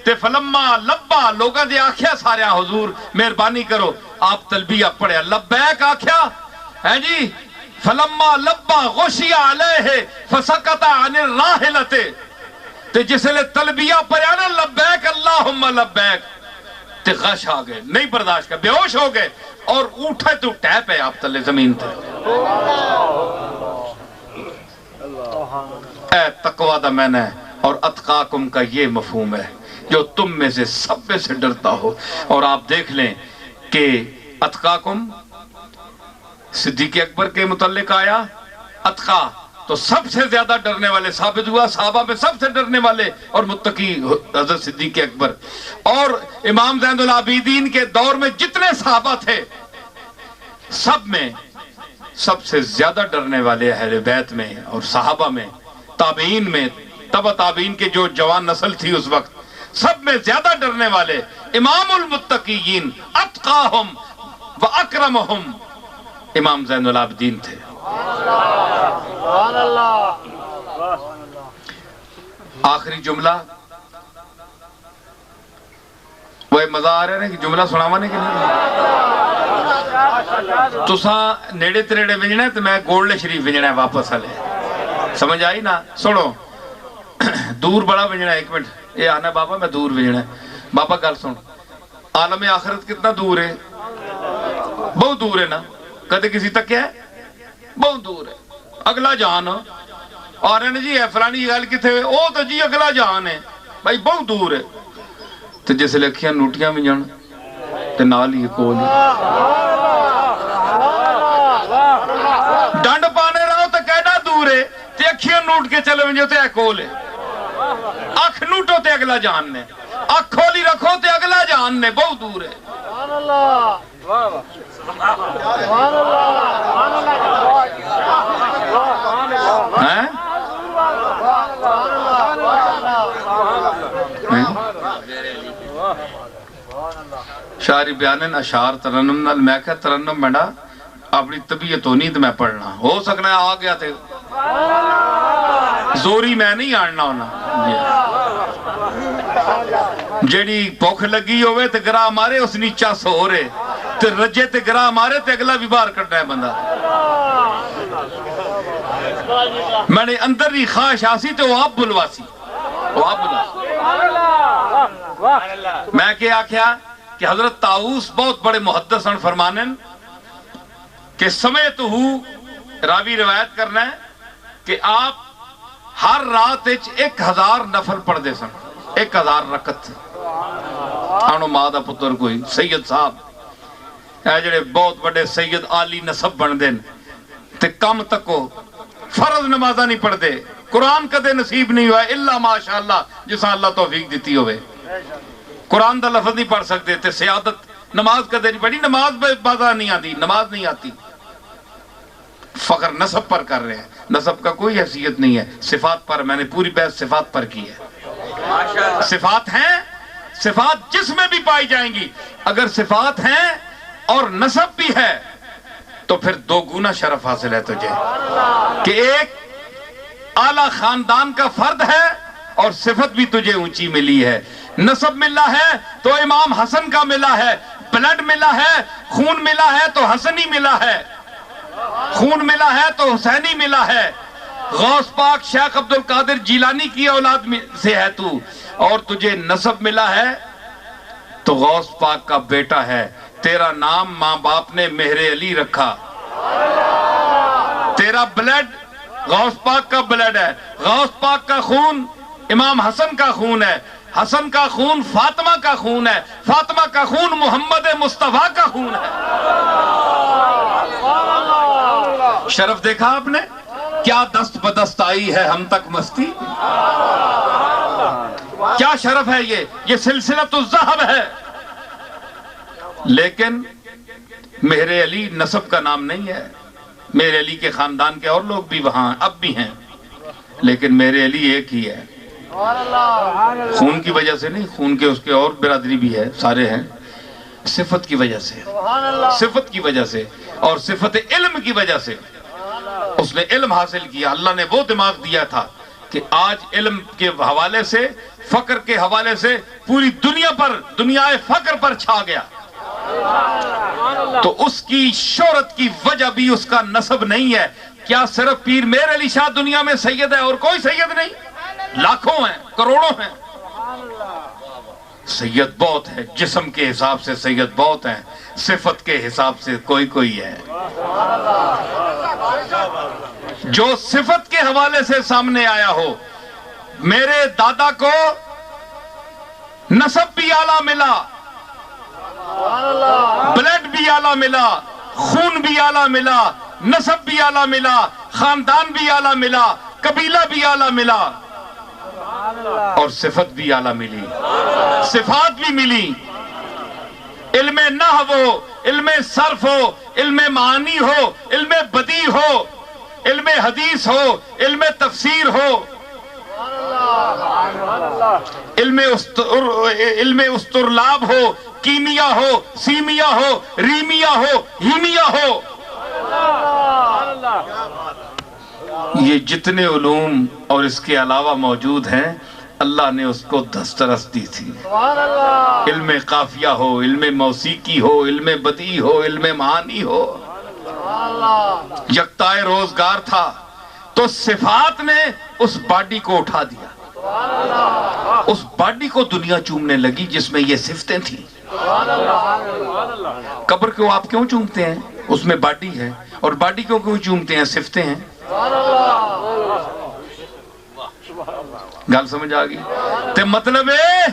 تے فلما لبا لوگاں دے آکھیا سارے حضور مہربانی کرو آپ تلبیہ پڑھے لبیک آکھیا ہے جی فلما لبا غشی علیہ فسکت عن الراحلۃ تے جس لئے تلبیہ پڑھا نا لبیک اللہم لبیک تے غش آ گئے نہیں برداشت کر بے ہوش ہو گئے اور اٹھے تو ٹیپ ہے آپ تلے زمین تے۔ اے تقوی دا میں نے اور اتقاکم کا یہ مفہوم ہے جو تم میں سے سب میں سے ڈرتا ہو۔ اور آپ دیکھ لیں کہ اتقاکم صدیق اکبر کے متعلق آیا، اتقا تو سب سے زیادہ ڈرنے والے ثابت ہوا، صحابہ میں سب سے ڈرنے والے اور متقی حضرت صدیق اکبر۔ اور امام زین العابدین کے دور میں جتنے صحابہ تھے سب میں سب سے زیادہ ڈرنے والے اہل بیت میں اور صحابہ میں تابعین میں تبع تابعین کے جو جوان نسل تھی اس وقت سب میں زیادہ ڈرنے والے امام المتقیین اتقاہم و اکرمہم امام زین العابدین تھے۔ آخری جملہ وہ مزہ آ رہا ہے کہ جملہ سناوانے کے نہیں تساں نیڑے تریڑے وجنا ہے تو میں گولڈ شریف وجنا ہے واپس آلے سمجھ آئی نا سنو دور بڑا وجنا ہے۔ ایک منٹ یہ آنا بابا میں دور وجنا ہے بابا گل سن عالم آخرت کتنا دور ہے؟ بہت دور ہے نا، کدے کسی تک کیا ہے؟ بہت دور ہے، اگلا جہان اور جی ہے فلانی گل کتنے ہوئے او تو جی اگلا جہان ہے بھائی بہت دور ہے۔ تو جس لئے اکھیاں نوٹیاں بھی جان تو نال ہی کول ڈنڈ پانے رہو تو کہنا دور ہے تو اکھیاں نوٹ کے چلے ونجو تو اے کول ہے۔ اکھ نوٹو تے اگلا جہان نے، اکھ کھولی رکھو تے اگلا جہان نے، بہت دور ہے۔ شاعری بیانن اشعار ترنم نال میں کہا ترنم بڑا اپنی طبیعت ہونی تو میں پڑھنا ہو سکنا ہے آ گیا تھے زوری میں نہیں آڑنا ہونا جیڑی پوکھ لگی ہوئے تے گراہ مارے اس نیچا سو رہے تے رجے تے گراہ مارے تے اگلا بھی بار کرنا ہے بندہ۔ میں نے اندر ہی خواہش آسی تے وہ آپ بلواسی میں کیا آکھیا کہ حضرت طاؤس بہت بڑے محدث ہیں فرمانن کہ سمیتہو راوی روایت کرنا ہے کہ آپ ہر رات 1000 نفل پڑھ دے سن 1000 رکعت آنو مادہ پتر کوئی سید صاحب اے جڑے بہت بڑے سید عالی نصب بن دیں تے کم تکو فرض نمازہ نہیں پڑھ دے قرآن کدے نصیب نہیں ہوا اللہ ماشاءاللہ جسا اللہ توفیق دیتی ہوئے قرآن دا لفظ نہیں پڑھ سکتے تے سیادت نماز کدے نہیں پڑھی نماز بازا نہیں آتی نماز نہیں آتی فخر نصب پر کر رہے ہیں نصب کا کوئی حیثیت نہیں ہے صفات پر میں نے پوری بحث صفات پر کی ہے صفات ہیں صفات جس میں بھی پائی جائیں گی اگر صفات ہیں اور نصب بھی ہے تو پھر 2 گنا شرف حاصل ہے تجھے کہ ایک اعلیٰ خاندان کا فرد ہے اور صفت بھی تجھے اونچی ملی ہے نصب ملا ہے تو امام حسن کا ملا ہے بلڈ ملا ہے خون ملا ہے تو حسنی ملا ہے خون ملا ہے تو حسینی ملا ہے غوث پاک شیخ عبدالقادر جیلانی کی اولاد سے ہے تو اور تجھے نصب ملا ہے تو غوث پاک کا بیٹا ہے. تیرا نام ماں باپ نے مہر علی رکھا. تیرا بلڈ غوث پاک کا بلڈ ہے. غوث پاک کا خون امام حسن کا خون ہے. حسن کا خون فاطمہ کا خون ہے. فاطمہ کا خون محمد مصطفیٰ کا خون ہے. شرف دیکھا آپ نے؟ کیا دست بدست آئی ہے ہم تک مستی. کیا شرف ہے یہ سلسلۃ الذہب ہے. لیکن مہر علی نسب کا نام نہیں ہے. مہر علی کے خاندان کے اور لوگ بھی وہاں اب بھی ہیں، لیکن مہر علی ایک ہی ہے. خون کی وجہ سے نہیں، خون کے اس کے اور برادری بھی ہے، سارے ہیں. صفت کی وجہ سے، صفت کی وجہ سے اور صفت علم کی وجہ سے اس نے علم حاصل کیا. اللہ نے وہ دماغ دیا تھا کہ آج علم کے حوالے سے، فقر کے حوالے سے پوری دنیا پر، دنیا فقر پر چھا گیا. تو اس کی شہرت کی وجہ بھی اس کا نسب نہیں ہے. کیا صرف پیر مہر علی شاہ دنیا میں سید ہے اور کوئی سید نہیں؟ لاکھوں ہیں، کروڑوں ہیں. سید بہت ہے، جسم کے حساب سے سید بہت ہیں، صفت کے حساب سے کوئی ہے. جو صفت کے حوالے سے سامنے آیا ہو. میرے دادا کو نسب بھی اعلیٰ ملا، بلڈ بھی اعلیٰ ملا، خون بھی اعلیٰ ملا، نسب بھی اعلیٰ ملا، خاندان بھی اعلیٰ ملا، قبیلہ بھی اعلیٰ ملا، اور صفت بھی اعلیٰ ملی، صفات بھی ملی. علم نحو ہو، علم صرف ہو، علم معانی ہو، علم بدیع ہو، علم حدیث ہو، علم تفسیر ہو، علم استرلاب ہو، کیمیا ہو، سیمیا ہو، ریمیا ہو، ہیمیا ہو. یہ جتنے علوم اور اس کے علاوہ موجود ہیں، اللہ نے اس کو دسترس دی تھی. علم قافیہ ہو، علم موسیقی ہو، علم بدیع ہو، علم معانی ہو. یکتائے روزگار تھا تو صفات نے اس باڈی کو اٹھا دیا. اس باڈی کو دنیا چومنے لگی جس میں یہ صفتیں تھیں. قبر کو آپ کیوں چومتے ہیں؟ اس میں باڈی ہے. اور باڈی کو کیوں چومتے ہیں؟ صفتیں ہیں. گل سمجھ آ گئی؟ تے مطلب ہے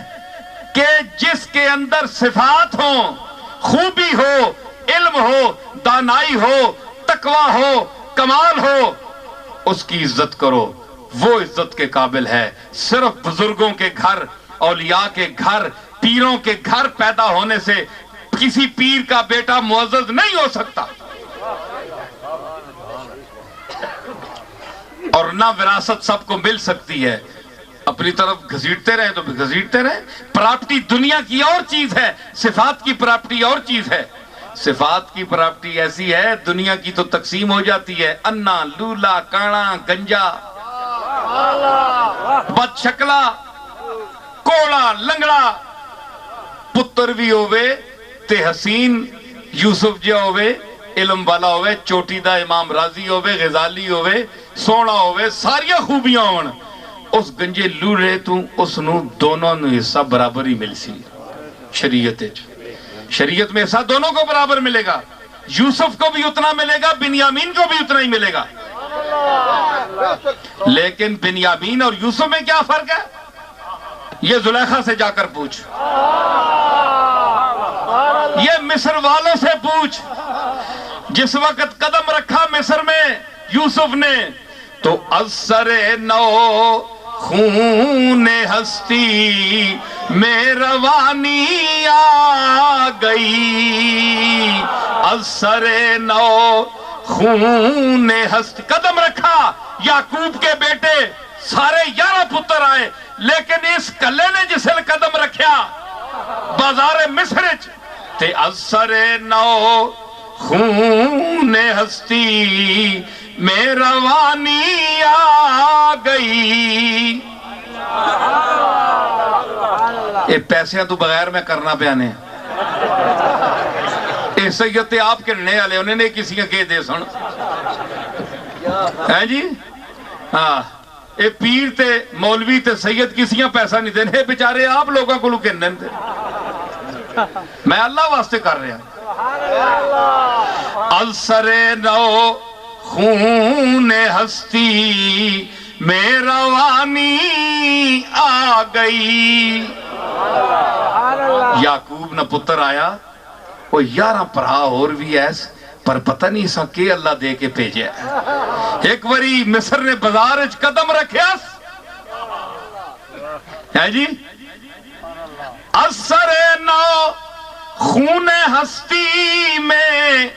کہ جس کے اندر صفات ہوں، خوبی ہو، علم ہو، دانائی ہو، تقوی ہو، کمال ہو، اس کی عزت کرو. وہ عزت کے قابل ہے. صرف بزرگوں کے گھر، اولیاء کے گھر، پیروں کے گھر پیدا ہونے سے کسی پیر کا بیٹا معزز نہیں ہو سکتا. اور نہ وراثت سب کو مل سکتی ہے. اپنی طرف گھسیٹتے رہیں تو گھسیٹتے رہیں. پراپرٹی دنیا کی اور چیز ہے، صفات کی پراپرٹی اور چیز ہے. صفات کی پراپرٹی ایسی ہے، دنیا کی تو تقسیم ہو جاتی ہے. انا، لولا، کانا، گنجا، بد شکلا، کوڑا، لنگڑا. پتر بھی ہوئے تے حسین یوسف جا ہوئے، علم والا ہوئے، چوٹی دا امام راضی ہوئے، غزالی ہوئے، سونا ہوئے، ساریا خوبیاں ہون. اس گنجے لوڑے تو اس نو دونوں نو حصہ برابر ہی مل سی. شریعت میں حصہ دونوں کو برابر ملے گا. یوسف کو بھی اتنا ملے گا، بنیامین کو بھی اتنا ہی ملے گا. لیکن بنیامین اور یوسف میں کیا فرق ہے؟ یہ زلیخا سے جا کر پوچھ، یہ مصر والوں سے پوچھ. جس وقت قدم رکھا مصر میں یوسف نے تو اثر نو خون ہستی میں روانی آ گئی. اثر نو خون ہستی، قدم رکھا. یعقوب کے بیٹے سارے 11 پتر آئے، لیکن اس کلے نے جسے قدم رکھیا بازار مصر تے اثر نو خون ہستی میں روانی آ گئی. یہ پیسے تو بغیر میں کرنا پیانے اے سید آپ کے نئے والے انہیں نے کسی کا کہہ دے سن ہے جی. ہاں اے پیر تے مولوی تے سید کسی کا پیسہ نہیں دینے بیچارے آپ لوگوں کو لکن دے. میں اللہ واسطے کر رہا السر نو خون ہستی میں روانی آ گئی. یعقوب نہ پتر آیا وہ 11 پرا اور بھی ایس پر پتہ نہیں سا کہ اللہ دے کے بھیجے. ایک وری مصر نے بازار وچ قدم رکھیا ہے جی اثر نو خون ہستی میں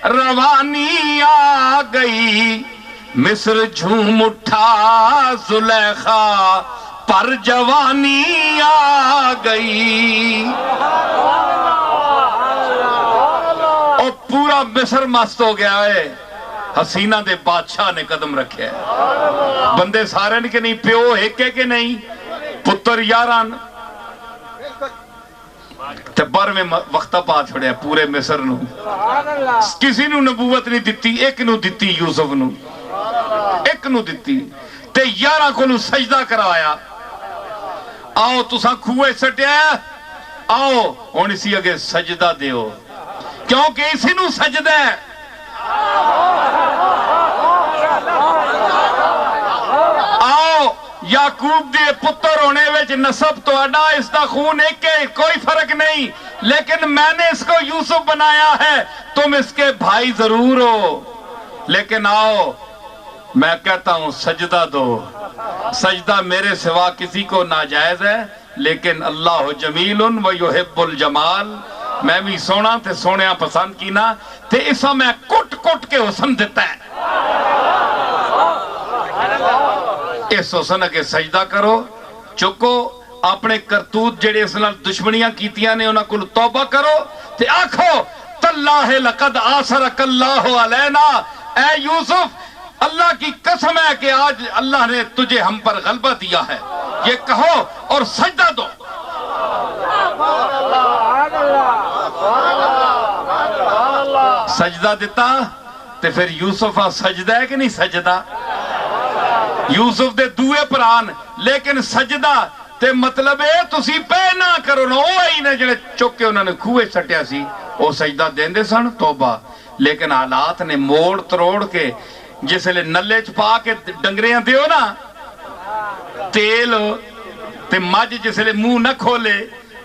روانی آ گئی. مصر جھوم اٹھا زلیخا پر جوانی آ گئی. اور پورا مصر مست ہو گیا ہے. حسینہ دے بادشاہ نے قدم رکھے ہے. بندے سارے نے کہ نہیں پیو ایکے کہ نہیں پتر 11 تے بر میں وقتہ پا چھڑیا پورے مصر نو. کسی نو نبوت نہیں دتی ایک نو دتی یوسف نو ایک نو دتی تے 11 کو نو سجدہ کروایا. آؤ تساں کھوئے سٹیا آؤ ہن اسی اگے سجدہ دیو کیونکہ اسی نو سجدہ ہے. آؤ یعقوب دے پتر ہونے وچ نسب تو اڈا اس دا خون ایک ہے کوئی فرق نہیں لیکن میں نے اس کو یوسف بنایا ہے تم اس کے بھائی ضرور ہو. لیکن آؤ میں کہتا ہوں سجدہ دو. سجدہ میرے سوا کسی کو ناجائز ہے لیکن اللہ جمیل و یحب الجمال. میں بھی سونا تے سونیا پسند کی نا تے اسا میں کٹ کٹ کے حسن دیتا ہے. اس حسن کے سجدہ کرو چکو اپنے کرتوت جڑے اس نال دشمنیاں کیتیاں نے انہاں کو توبہ کرو تے آکھو تاللہ لقد آثرک اللہ علینا. اے یوسف اللہ کی قسم ہے کہ آج اللہ نے تجھے ہم پر غلبہ دیا ہے. یہ کہو اور سجدہ دو. سجدہ دیتا تے پھر یوسف سجدہ ہے کہ نہیں سجدہ. یوسف دے دوے پران لیکن سجدہ تے مطلب ہے تسی پہ نہ کرو نا. وہ ہی نے جڑے چک کے انہوں نے کھوئے سٹیا سی وہ سجدہ دیندے سن توبہ. لیکن حالات نے موڑ تروڑ کے جس لئے نلے چھپا کے ڈنگریاں دیو نا تیل تے مجھ جس لئے منہ نہ کھولے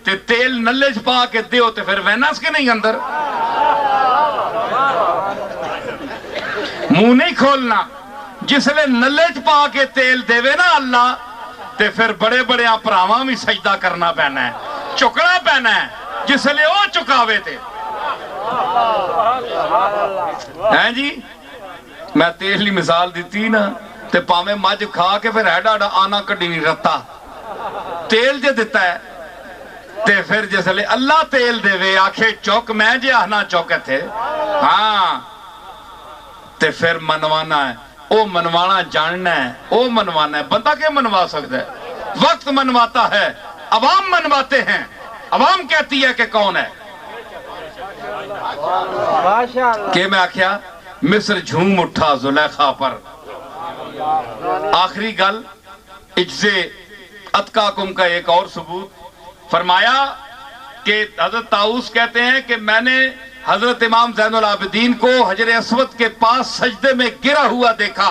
تے تیل نلے چھپا کے دیو تے پھر وینس کے نہیں اندر منہ نہیں کھولنا. جس لئے نلے چھپا کے تیل دیوے نا اللہ تے پھر بڑے بڑے پراواں بھی سجدہ کرنا پینا ہے چکنا پینا ہے جس لئے وہ چکاوے تھے. ہیں جی میں تیل لی مثال دیتی نا تے پاویں مجھ کھا کے پھر ایڈا ایڈا آنا کڈی نہیں رتا تیل جے دیتا ہے تے پھر جس لئے اللہ تیل دے وے آکھے چوک میں جے آہنا چوکے تھے ہاں تے پھر منوانا ہے. او منوانا جاننا ہے او منوانا ہے. بندہ کیا منوا سکتا ہے. وقت منواتا ہے عوام منواتے ہیں. عوام کہتی ہے کہ کون ہے کہ میں آکھیا مصر جھوم اٹھا زلیخا پر. آخری گل اجزے اتقاکم کا ایک اور ثبوت فرمایا کہ حضرت طاؤس کہتے ہیں کہ میں نے حضرت امام زین العابدین کو حجر اسود کے پاس سجدے میں گرا ہوا دیکھا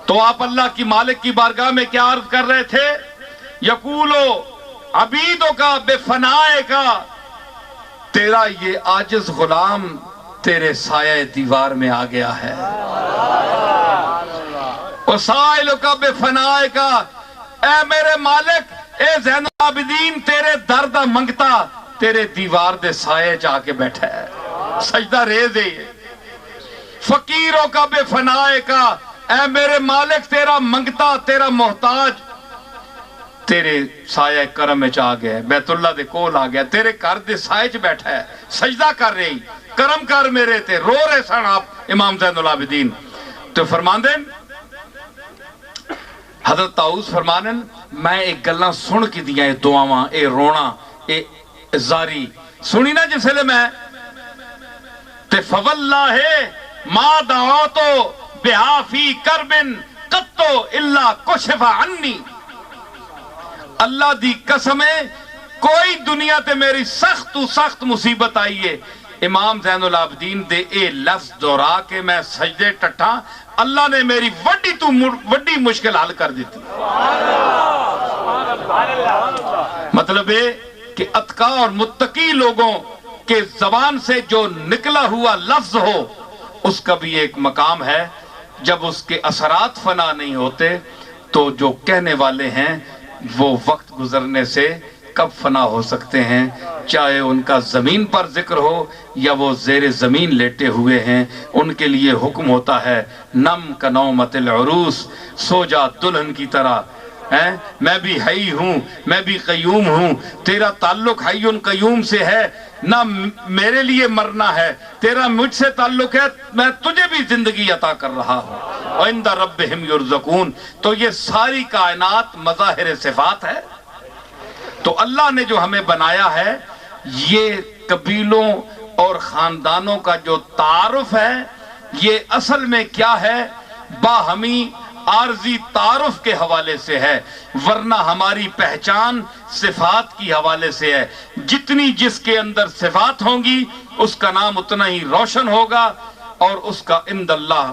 تو آپ اللہ کی مالک کی بارگاہ میں کیا عرض کر رہے تھے یقولو عبیدوں کا بے فنائے کا تیرا یہ عاجز غلام تیرے سایہ دیوار میں آ گیا ہے. وسائلوں کا بے فنائے کا اے میرے مالک اے زین العابدین تیرے درد منگتا تیرے دیوار دے سائے جا کے بیٹھا ہے. سجدہ ریز ہے. فقیروں کا بے فنائے کا اے میرے مالک تیرا منگتا تیرا محتاج تیرے سایہ کرم میں آ گیا ہے. بیت اللہ دے کول آ گیا تیرے گھر دے سائے چ بیٹھا ہے سجدہ کر رہی کرم کر میرے تے رو رہے سن آپ امام زین العابدین. تو فرماندے حضرت طاؤس فرمانے میں ایک گلاں سن کی دیا اے دعاواں اے رونا اے زاری سنی نا جس لئے میں تے فواللہ ما دعوتو بہا فی کربن قطو اللہ کشف عنی. اللہ دی قسمیں کوئی دنیا تے میری سخت تو سخت مصیبت آئی ہے، امام زین العابدین دے اے لفظ دورا کے میں سجدے ٹٹھا، اللہ نے میری وڈی مشکل حل کر دیتی۔ مطلب ہے کہ اتقا اور متقی لوگوں کے زبان سے جو نکلا ہوا لفظ ہو اس کا بھی ایک مقام ہے، جب اس کے اثرات فنا نہیں ہوتے تو جو کہنے والے ہیں وہ وقت گزرنے سے کب فنا ہو سکتے ہیں، چاہے ان کا زمین پر ذکر ہو یا وہ زیر زمین لیٹے ہوئے ہیں، ان کے لیے حکم ہوتا ہے نم کا نومت العروس، سو جا دلہن کی طرح۔ میں بھی حی ہوں، میں بھی قیوم ہوں، تیرا تعلق حی قیوم سے ہے، نہ میرے لیے مرنا ہے، تیرا مجھ سے تعلق ہے، میں تجھے بھی زندگی عطا کر رہا ہوں۔ وَعِنْدَ رَبِّهِمْ يُرْزَقُونَ۔ تو یہ ساری کائنات مظاہر صفات ہے۔ تو اللہ نے جو ہمیں بنایا ہے، یہ قبیلوں اور خاندانوں کا جو تعارف ہے، یہ اصل میں کیا ہے؟ باہمی عارضی تعارف کے حوالے سے ہے، ورنہ ہماری پہچان صفات کی حوالے سے ہے۔ جتنی جس کے اندر صفات ہوں گی اس کا نام اتنا ہی روشن ہوگا اور اس کا عند اللہ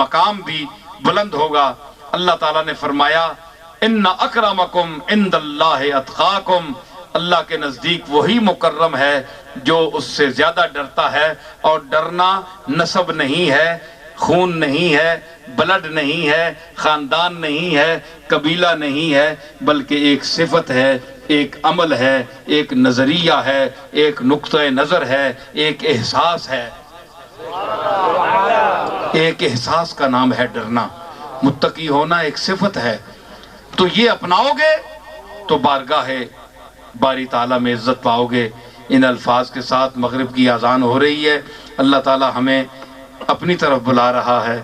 مقام بھی بلند ہوگا۔ اللہ تعالیٰ نے فرمایا ان اکرمکم عند اللہ اتقاکم، اللہ کے نزدیک وہی مکرم ہے جو اس سے زیادہ ڈرتا ہے، اور ڈرنا نسب نہیں ہے، خون نہیں ہے، بلڈ نہیں ہے، خاندان نہیں ہے، قبیلہ نہیں ہے، بلکہ ایک صفت ہے، ایک عمل ہے، ایک نظریہ ہے، ایک نقطہ نظر ہے، ایک احساس ہے۔ ایک احساس کا نام ہے ڈرنا۔ متقی ہونا ایک صفت ہے، تو یہ اپناؤ گے تو بارگاہ باری تعالیٰ میں عزت پاؤ گے۔ ان الفاظ کے ساتھ مغرب کی اذان ہو رہی ہے، اللہ تعالیٰ ہمیں اپنی طرف بلا رہا ہے۔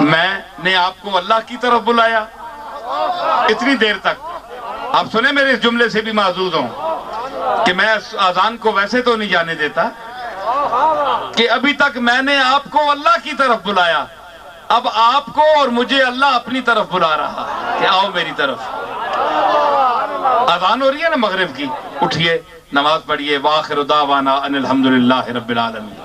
میں نے آپ کو اللہ کی طرف بلایا اتنی دیر تک، آپ سنیں میرے اس جملے سے بھی معزوز ہوں کہ میں اذان کو ویسے تو نہیں جانے دیتا کہ ابھی تک میں نے آپ کو اللہ کی طرف بلایا، اب آپ کو اور مجھے اللہ اپنی طرف بلا رہا کہ آؤ میری طرف۔ اذان ہو رہی ہے نا مغرب کی، اٹھئے نماز پڑھیے۔ وآخر دعوانا ان الحمدللہ رب العالمین۔